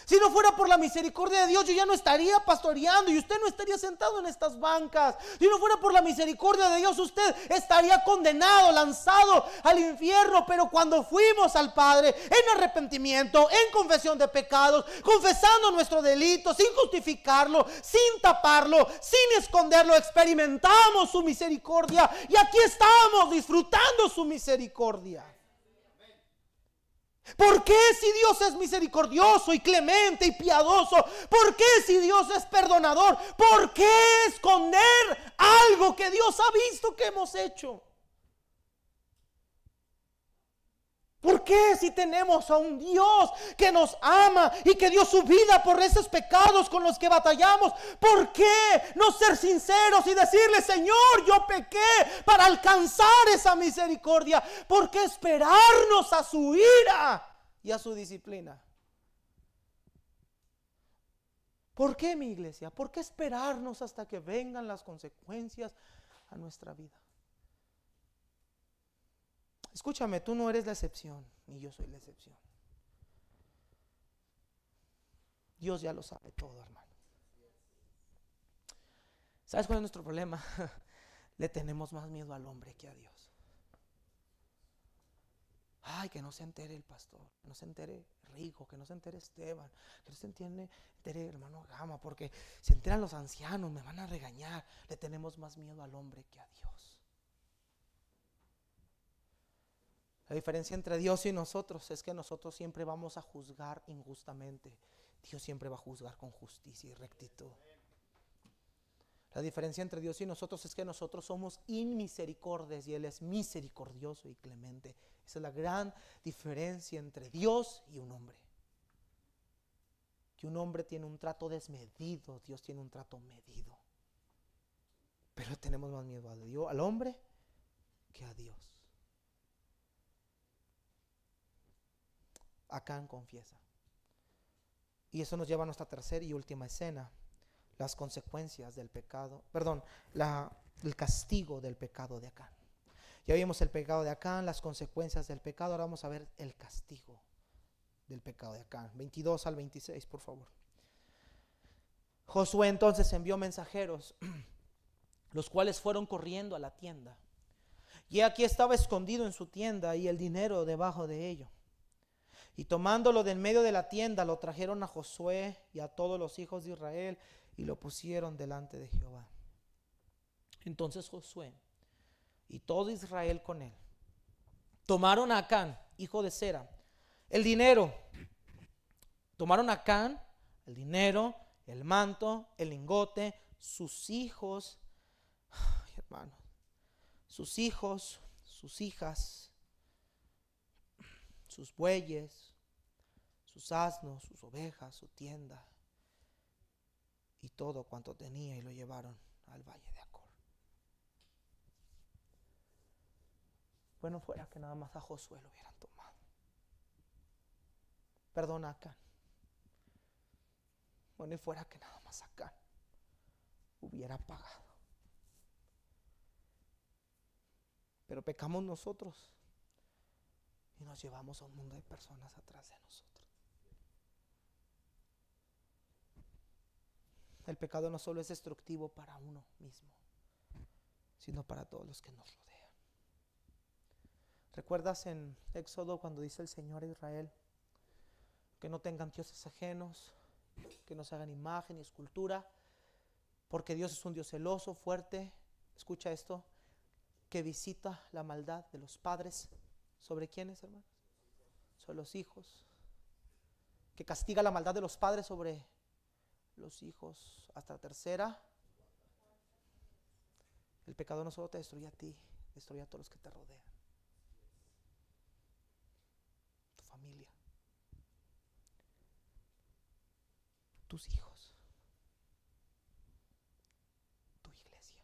Speaker 1: Si no fuera por la misericordia de Dios, yo ya no estaría pastoreando y usted no estaría sentado en estas bancas. Si no fuera por la misericordia de Dios, usted estaría condenado, lanzado al infierno. Pero cuando fuimos al Padre en arrepentimiento, en confesión de pecados, confesando nuestro delito, sin justificarlo, sin taparlo, sin esconderlo, experimentamos su misericordia y aquí estamos disfrutando su misericordia. ¿Por qué si Dios es misericordioso y clemente y piadoso? ¿Por qué si Dios es perdonador? ¿Por qué esconder algo que Dios ha visto que hemos hecho? ¿Por qué si tenemos a un Dios que nos ama y que dio su vida por esos pecados con los que batallamos? ¿Por qué no ser sinceros y decirle: Señor, yo pequé, para alcanzar esa misericordia? ¿Por qué esperarnos a su ira y a su disciplina? ¿Por qué, mi iglesia? ¿Por qué esperarnos hasta que vengan las consecuencias a nuestra vida? Escúchame, tú no eres la excepción, ni yo soy la excepción. Dios ya lo sabe todo, hermano. ¿Sabes cuál es nuestro problema? Le tenemos más miedo al hombre que a Dios. Ay, que no se entere el pastor, que no se entere Rico, que no se entere Esteban, que no se entere hermano Gama, porque se enteran los ancianos, me van a regañar. Le tenemos más miedo al hombre que a Dios. La diferencia entre Dios y nosotros es que nosotros siempre vamos a juzgar injustamente. Dios siempre va a juzgar con justicia y rectitud. La diferencia entre Dios y nosotros es que nosotros somos inmisericordias y Él es misericordioso y clemente. Esa es la gran diferencia entre Dios y un hombre. Que un hombre tiene un trato desmedido, Dios tiene un trato medido. Pero tenemos más miedo a Dios, al hombre, que a Dios. Acán confiesa. Y eso nos lleva a nuestra tercera y última escena: las consecuencias del pecado, el castigo del pecado de Acán. Ya vimos el pecado de Acán, las consecuencias del pecado. Ahora vamos a ver el castigo del pecado de Acán. 22 al 26, por favor. Josué entonces envió mensajeros, los cuales fueron corriendo a la tienda. Y aquí estaba escondido en su tienda y el dinero debajo de ello. Y tomándolo del medio de la tienda, lo trajeron a Josué y a todos los hijos de Israel y lo pusieron delante de Jehová. Entonces Josué y todo Israel con él tomaron a Acán, hijo de Zera, el dinero. Tomaron a Acán, el dinero, el manto, el lingote, sus hijos, hermanos, sus hijos, sus hijas, sus bueyes, sus asnos, sus ovejas, su tienda y todo cuanto tenía, y lo llevaron al valle de Acor. Bueno, fuera que nada más a Josué lo hubieran tomado. Perdona, Acán. Bueno, y fuera que nada más Acán hubiera pagado. Pero pecamos nosotros y nos llevamos a un mundo de personas atrás de nosotros. El pecado no solo es destructivo para uno mismo, sino para todos los que nos rodean. ¿Recuerdas en Éxodo cuando dice el Señor a Israel que no tengan dioses ajenos, que no se hagan imagen ni escultura, porque Dios es un Dios celoso, fuerte? Escucha esto, que visita la maldad de los padres. ¿Sobre quiénes, hermanos? Sobre los hijos. Que castiga la maldad de los padres sobre los hijos hasta la tercera. El pecado no solo te destruye a ti, destruye a todos los que te rodean. familia, tus hijos, tu iglesia.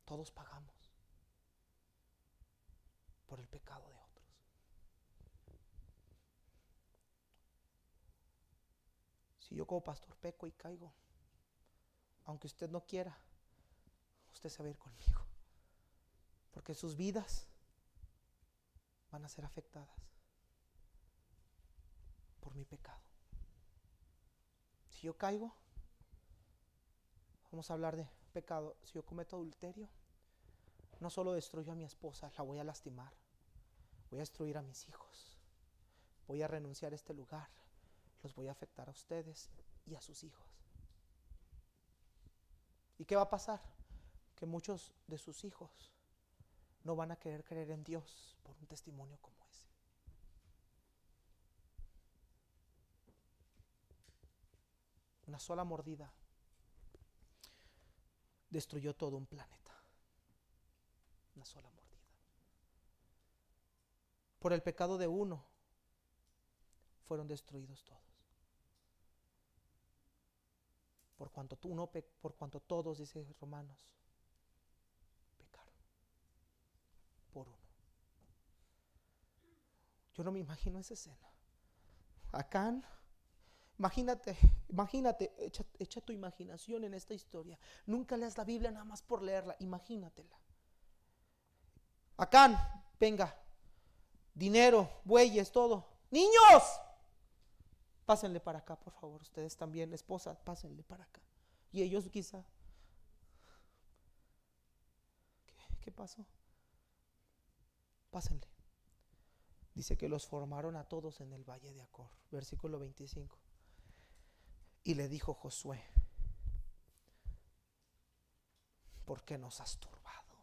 Speaker 1: Todos pagamos por el pecado de otros. Si yo como pastor peco y caigo, aunque usted no quiera, usted se va a ir conmigo, porque sus vidas van a ser afectadas por mi pecado. Si yo caigo, vamos a hablar de pecado. Si yo cometo adulterio, no solo destruyo a mi esposa, la voy a lastimar, voy a destruir a mis hijos, voy a renunciar a este lugar, los voy a afectar a ustedes y a sus hijos. ¿Y qué va a pasar? Que muchos de sus hijos no van a querer creer en Dios por un testimonio como ese. Una sola mordida destruyó todo un planeta. Una sola mordida. Por el pecado de uno fueron destruidos todos. Por cuanto todos, dice Romanos, pecaron. Por uno. Yo no me imagino esa escena. Acán, imagínate, echa tu imaginación en esta historia. Nunca leas la Biblia nada más por leerla, imagínatela. Acán, venga, dinero, bueyes, todo. ¡Niños! Pásenle para acá, por favor. Ustedes también, esposa, pásenle para acá. Y ellos quizá, ¿qué pasó? Pásenle. Dice que los formaron a todos en el valle de Acor. Versículo 25. Y le dijo Josué: ¿por qué nos has turbado?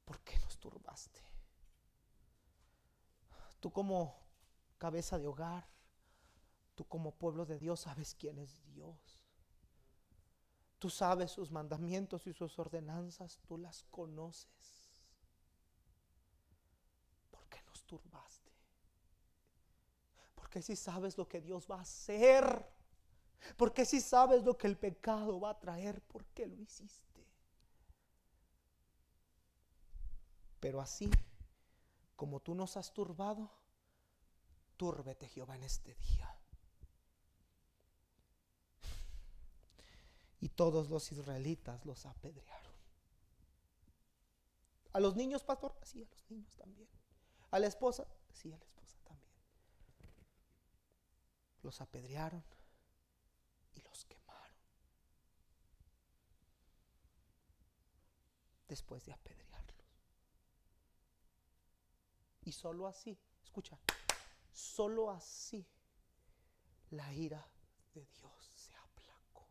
Speaker 1: ¿Por qué nos turbaste? Tú como cabeza de hogar, tú como pueblo de Dios sabes quién es Dios. Tú sabes sus mandamientos y sus ordenanzas, tú las conoces. ¿Por qué nos turbaste? Porque si sabes lo que Dios va a hacer, porque si sabes lo que el pecado va a traer, ¿por qué lo hiciste? Pero así como tú nos has turbado, túrbete Jehová en este día. Y todos los israelitas los apedrearon. A los niños, pastor, sí, a los niños también. A la esposa, sí, a la esposa también. Los apedrearon y los quemaron. Después de apedrearlos. Y solo así, escucha, solo así la ira de Dios se aplacó.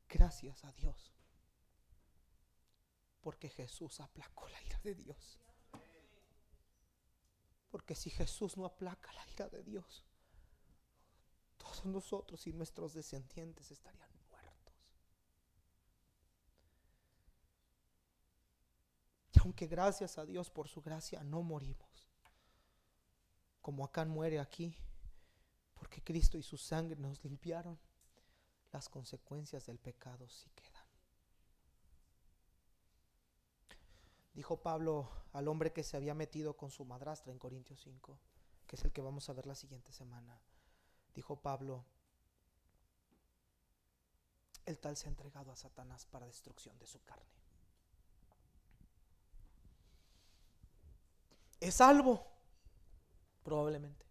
Speaker 1: Gracias a Dios, porque Jesús aplacó la ira de Dios. Porque si Jesús no aplaca la ira de Dios, todos nosotros y nuestros descendientes estarían muertos. Y aunque gracias a Dios por su gracia no morimos, como Acán muere aquí, porque Cristo y su sangre nos limpiaron, las consecuencias del pecado sí quedan. Dijo Pablo al hombre que se había metido con su madrastra en Corintios 5, que es el que vamos a ver la siguiente semana. Dijo Pablo: el tal se ha entregado a Satanás para destrucción de su carne. ¿Es salvo? Probablemente.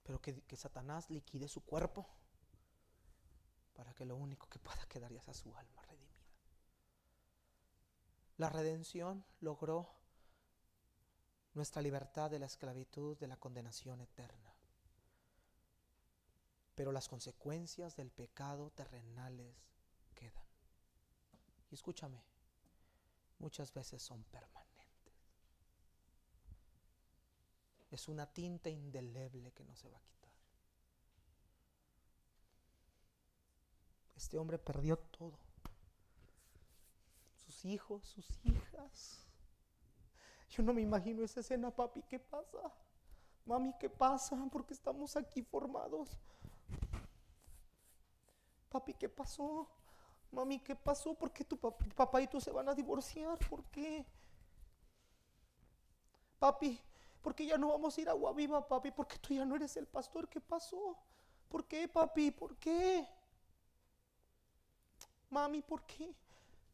Speaker 1: Pero que Satanás liquide su cuerpo para que lo único que pueda quedar ya sea su alma redimida. La redención logró nuestra libertad de la esclavitud, de la condenación eterna. Pero las consecuencias del pecado terrenales quedan. Y escúchame, muchas veces son permanentes. Es una tinta indeleble que no se va a quitar. Este hombre perdió todo. Sus hijos, sus hijas. Yo no me imagino esa escena. Papi, ¿qué pasa? Mami, ¿qué pasa? ¿Por qué estamos aquí formados? Papi, ¿qué pasó? Mami, ¿qué pasó? ¿Por qué tu papá y tú se van a divorciar? ¿Por qué? Papi, ¿por qué ya no vamos a ir a Agua Viva, papi? ¿Por qué tú ya no eres el pastor? ¿Qué pasó? ¿Por qué, papi? ¿Por qué? Mami, ¿por qué?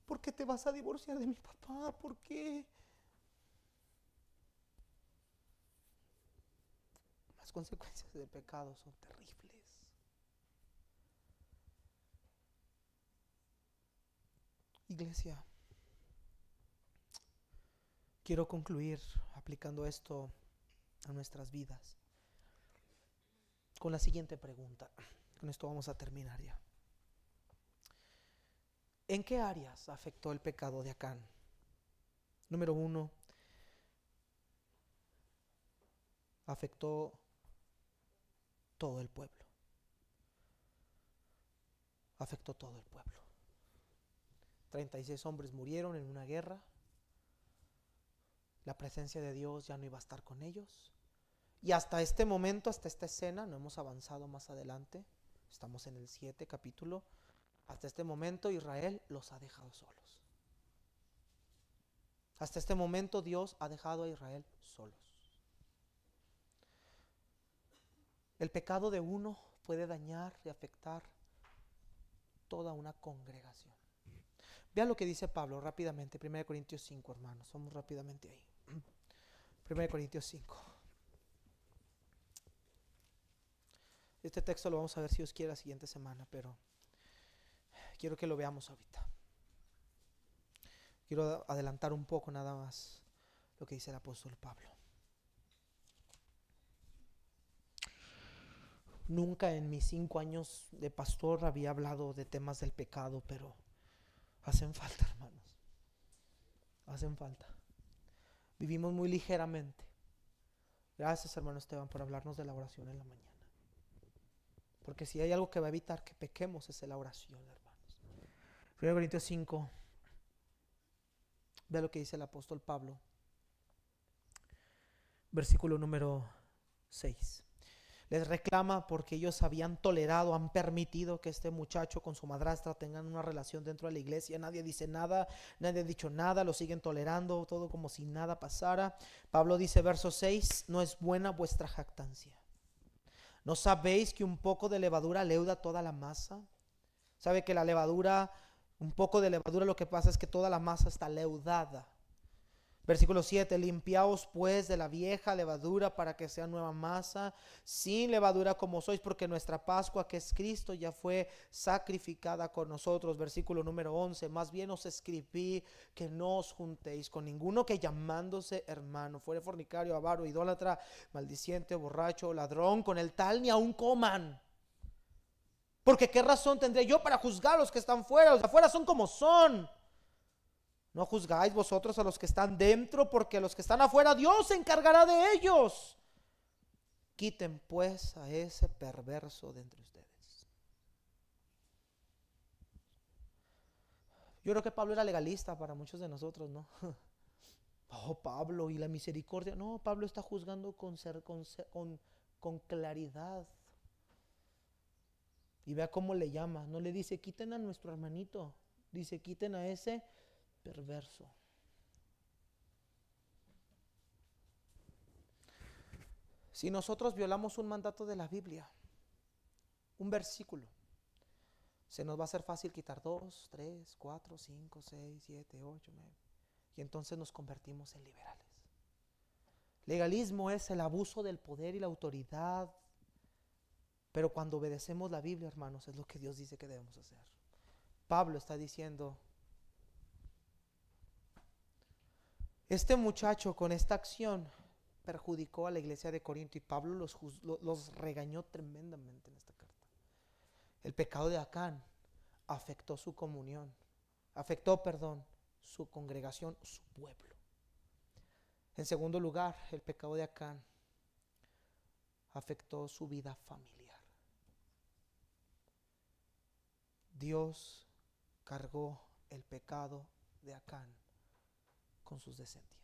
Speaker 1: ¿Por qué te vas a divorciar de mi papá? ¿Por qué? Las consecuencias del pecado son terribles. Iglesia, quiero concluir aplicando esto a nuestras vidas con la siguiente pregunta. Con esto vamos a terminar ya. ¿En qué áreas afectó el pecado de Acán? Número 1, afectó todo el pueblo. Afectó todo el pueblo. 36 hombres murieron en una guerra. La presencia de Dios ya no iba a estar con ellos. Y hasta este momento, hasta esta escena, no hemos avanzado más adelante. Estamos en el 7 capítulo. Hasta este momento Israel los ha dejado solos. Hasta este momento Dios ha dejado a Israel solos. El pecado de uno puede dañar y afectar toda una congregación. Vean lo que dice Pablo rápidamente, 1 Corintios 5, hermanos. Vamos rápidamente ahí. 1 Corintios 5. Este texto lo vamos a ver si Dios quiere la siguiente semana, pero quiero que lo veamos ahorita. Quiero adelantar un poco nada más lo que dice el apóstol Pablo. Nunca en mis 5 años de pastor había hablado de temas del pecado, pero hacen falta, hermanos. Hacen falta. Vivimos muy ligeramente. Gracias, hermano Esteban, por hablarnos de la oración en la mañana. Porque si hay algo que va a evitar que pequemos es la oración, hermanos. 1 Corintios 5. Vea lo que dice el apóstol Pablo. Versículo número 6. Les reclama porque ellos habían tolerado, han permitido que este muchacho con su madrastra tengan una relación dentro de la iglesia. Nadie dice nada, nadie ha dicho nada, lo siguen tolerando, todo como si nada pasara. Pablo dice, verso 6, no es buena vuestra jactancia. ¿No sabéis que un poco de levadura leuda toda la masa? ¿Sabe que la levadura, un poco de levadura, lo que pasa es que toda la masa está leudada? Versículo 7, limpiaos pues de la vieja levadura para que sea nueva masa, sin levadura como sois, porque nuestra Pascua, que es Cristo, ya fue sacrificada con nosotros. Versículo número 11, más bien os escribí que no os juntéis con ninguno que llamándose hermano fuere fornicario, avaro, idólatra, maldiciente, borracho, ladrón, con el tal ni aun coman. Porque qué razón tendré yo para juzgar a los que están fuera. Los de afuera son como son. No juzgáis vosotros a los que están dentro, porque a los que están afuera Dios se encargará de ellos. Quiten pues a ese perverso de entre ustedes. Yo creo que Pablo era legalista para muchos de nosotros, ¿no? Oh, Pablo, y la misericordia. No, Pablo está juzgando con claridad. Y vea cómo le llama. No le dice quiten a nuestro hermanito. Dice quiten a ese perverso. Si nosotros violamos un mandato de la Biblia, un versículo, se nos va a hacer fácil quitar 2, 3, 4, 5, 6, 7, 8, 9. Y entonces nos convertimos en liberales. Legalismo es el abuso del poder y la autoridad. Pero cuando obedecemos la Biblia, hermanos, es lo que Dios dice que debemos hacer. Pablo está diciendo, este muchacho con esta acción perjudicó a la iglesia de Corinto y Pablo los regañó tremendamente en esta carta. El pecado de Acán afectó su comunión, su congregación, su pueblo. En segundo lugar, el pecado de Acán afectó su vida familiar. Dios cargó el pecado de Acán con sus descendientes.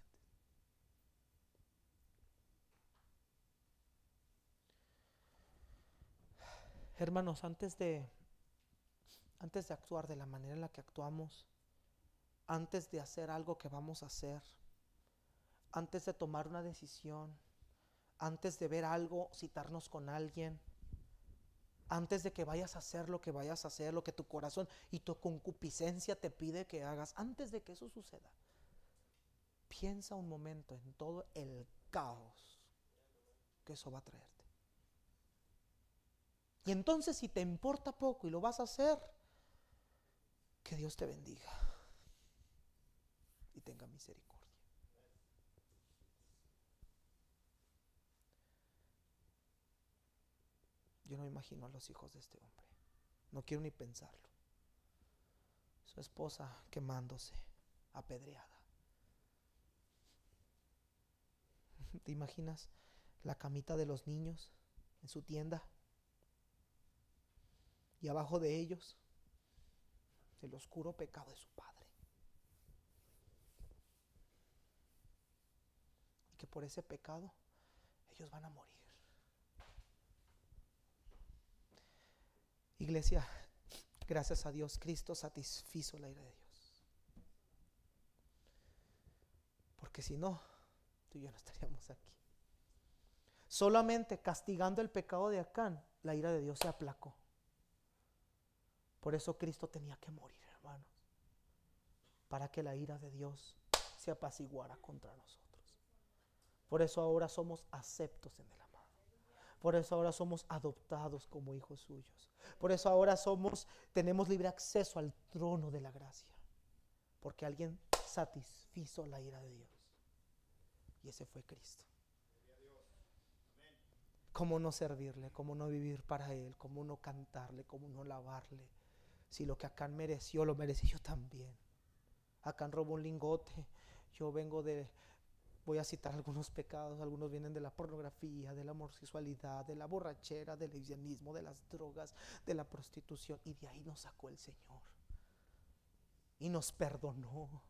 Speaker 1: Hermanos, antes de actuar de la manera en la que actuamos, antes de hacer algo que vamos a hacer, antes de tomar una decisión, antes de ver algo, citarnos con alguien, antes de que vayas a hacer lo que vayas a hacer, lo que tu corazón y tu concupiscencia te pide que hagas, antes de que eso suceda, piensa un momento en todo el caos que eso va a traerte. Y entonces, si te importa poco y lo vas a hacer, que Dios te bendiga y tenga misericordia. Yo no imagino a los hijos de este hombre, no quiero ni pensarlo. Su esposa quemándose, apedreada. ¿Te imaginas la camita de los niños en su tienda? Y abajo de ellos el oscuro pecado de su padre. Y que por ese pecado ellos van a morir. Iglesia, gracias a Dios, Cristo satisfizo la ira de Dios. Porque si no, tú y yo no estaríamos aquí. Solamente castigando el pecado de Acán, la ira de Dios se aplacó. Por eso Cristo tenía que morir, hermanos, para que la ira de Dios se apaciguara contra nosotros. Por eso ahora somos aceptos en el amado. Por eso ahora somos adoptados como hijos suyos. Por eso ahora tenemos libre acceso al trono de la gracia. Porque alguien satisfizo la ira de Dios. Y ese fue Cristo. ¿Cómo no servirle? ¿Cómo no vivir para Él? ¿Cómo no cantarle? ¿Cómo no alabarle? Si lo que Acán mereció, lo merecí yo también. Acán robó un lingote. Voy a citar algunos pecados. Algunos vienen de la pornografía, de la homosexualidad, de la borrachera, del lesbianismo, de las drogas, de la prostitución. Y de ahí nos sacó el Señor. Y nos perdonó.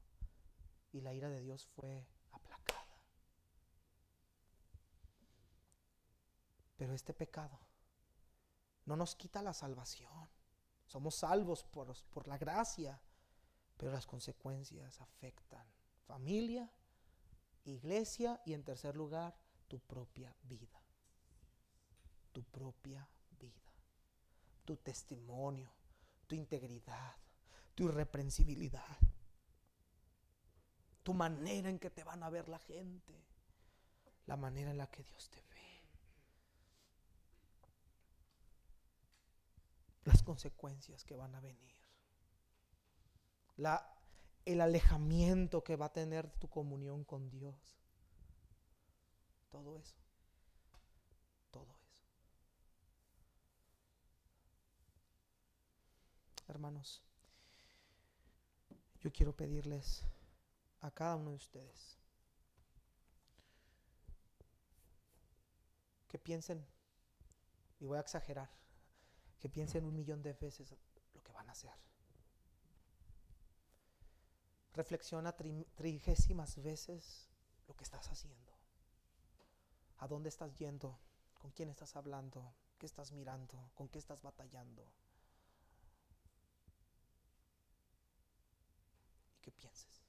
Speaker 1: Y la ira de Dios fue aplacada. Pero este pecado no nos quita la salvación. Somos salvos por la gracia, pero las consecuencias afectan familia, iglesia y en tercer lugar, tu propia vida. Tu propia vida. Tu testimonio, tu integridad, tu irreprensibilidad, tu manera en que te van a ver la gente, la manera en la que Dios te ve. Las consecuencias que van a venir, el alejamiento que va a tener tu comunión con Dios, todo eso, hermanos, yo quiero pedirles a cada uno de ustedes que piensen, y voy a exagerar, que piensen 1,000,000 de veces lo que van a hacer. Reflexiona 30 veces lo que estás haciendo. ¿A dónde estás yendo? ¿Con quién estás hablando? ¿Qué estás mirando? ¿Con qué estás batallando? Y que pienses.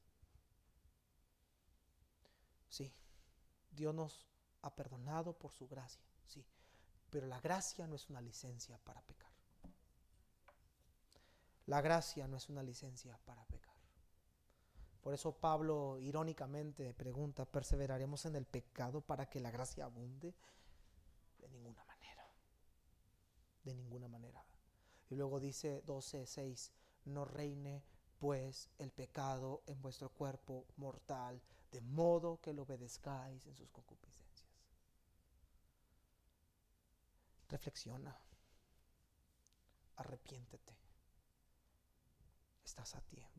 Speaker 1: Sí, Dios nos ha perdonado por su gracia, sí, pero la gracia no es una licencia para pecar. La gracia no es una licencia para pecar. Por eso Pablo irónicamente pregunta, ¿perseveraremos en el pecado para que la gracia abunde? De ninguna manera. De ninguna manera. Y luego dice 12:6, no reine pues el pecado en vuestro cuerpo mortal, de modo que lo obedezcáis en sus concupiscencias. Reflexiona, arrepiéntete, estás a tiempo.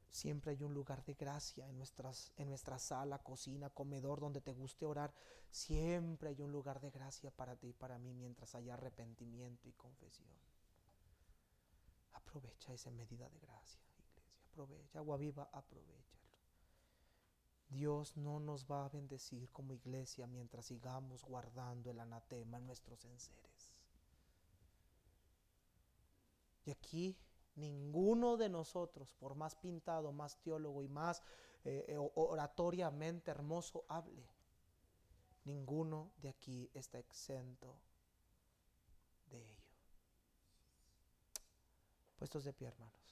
Speaker 1: Siempre hay un lugar de gracia en nuestra sala, cocina, comedor, donde te guste orar. Siempre hay un lugar de gracia para ti y para mí mientras haya arrepentimiento y confesión. Aprovecha esa medida de gracia, iglesia. Aprovecha. Agua Viva, aprovechalo. Dios no nos va a bendecir como iglesia mientras sigamos guardando el anatema en nuestros enseres. Y aquí ninguno de nosotros, por más pintado, más teólogo y más oratoriamente hermoso hable, ninguno de aquí está exento de ello. Puestos de pie, hermanos.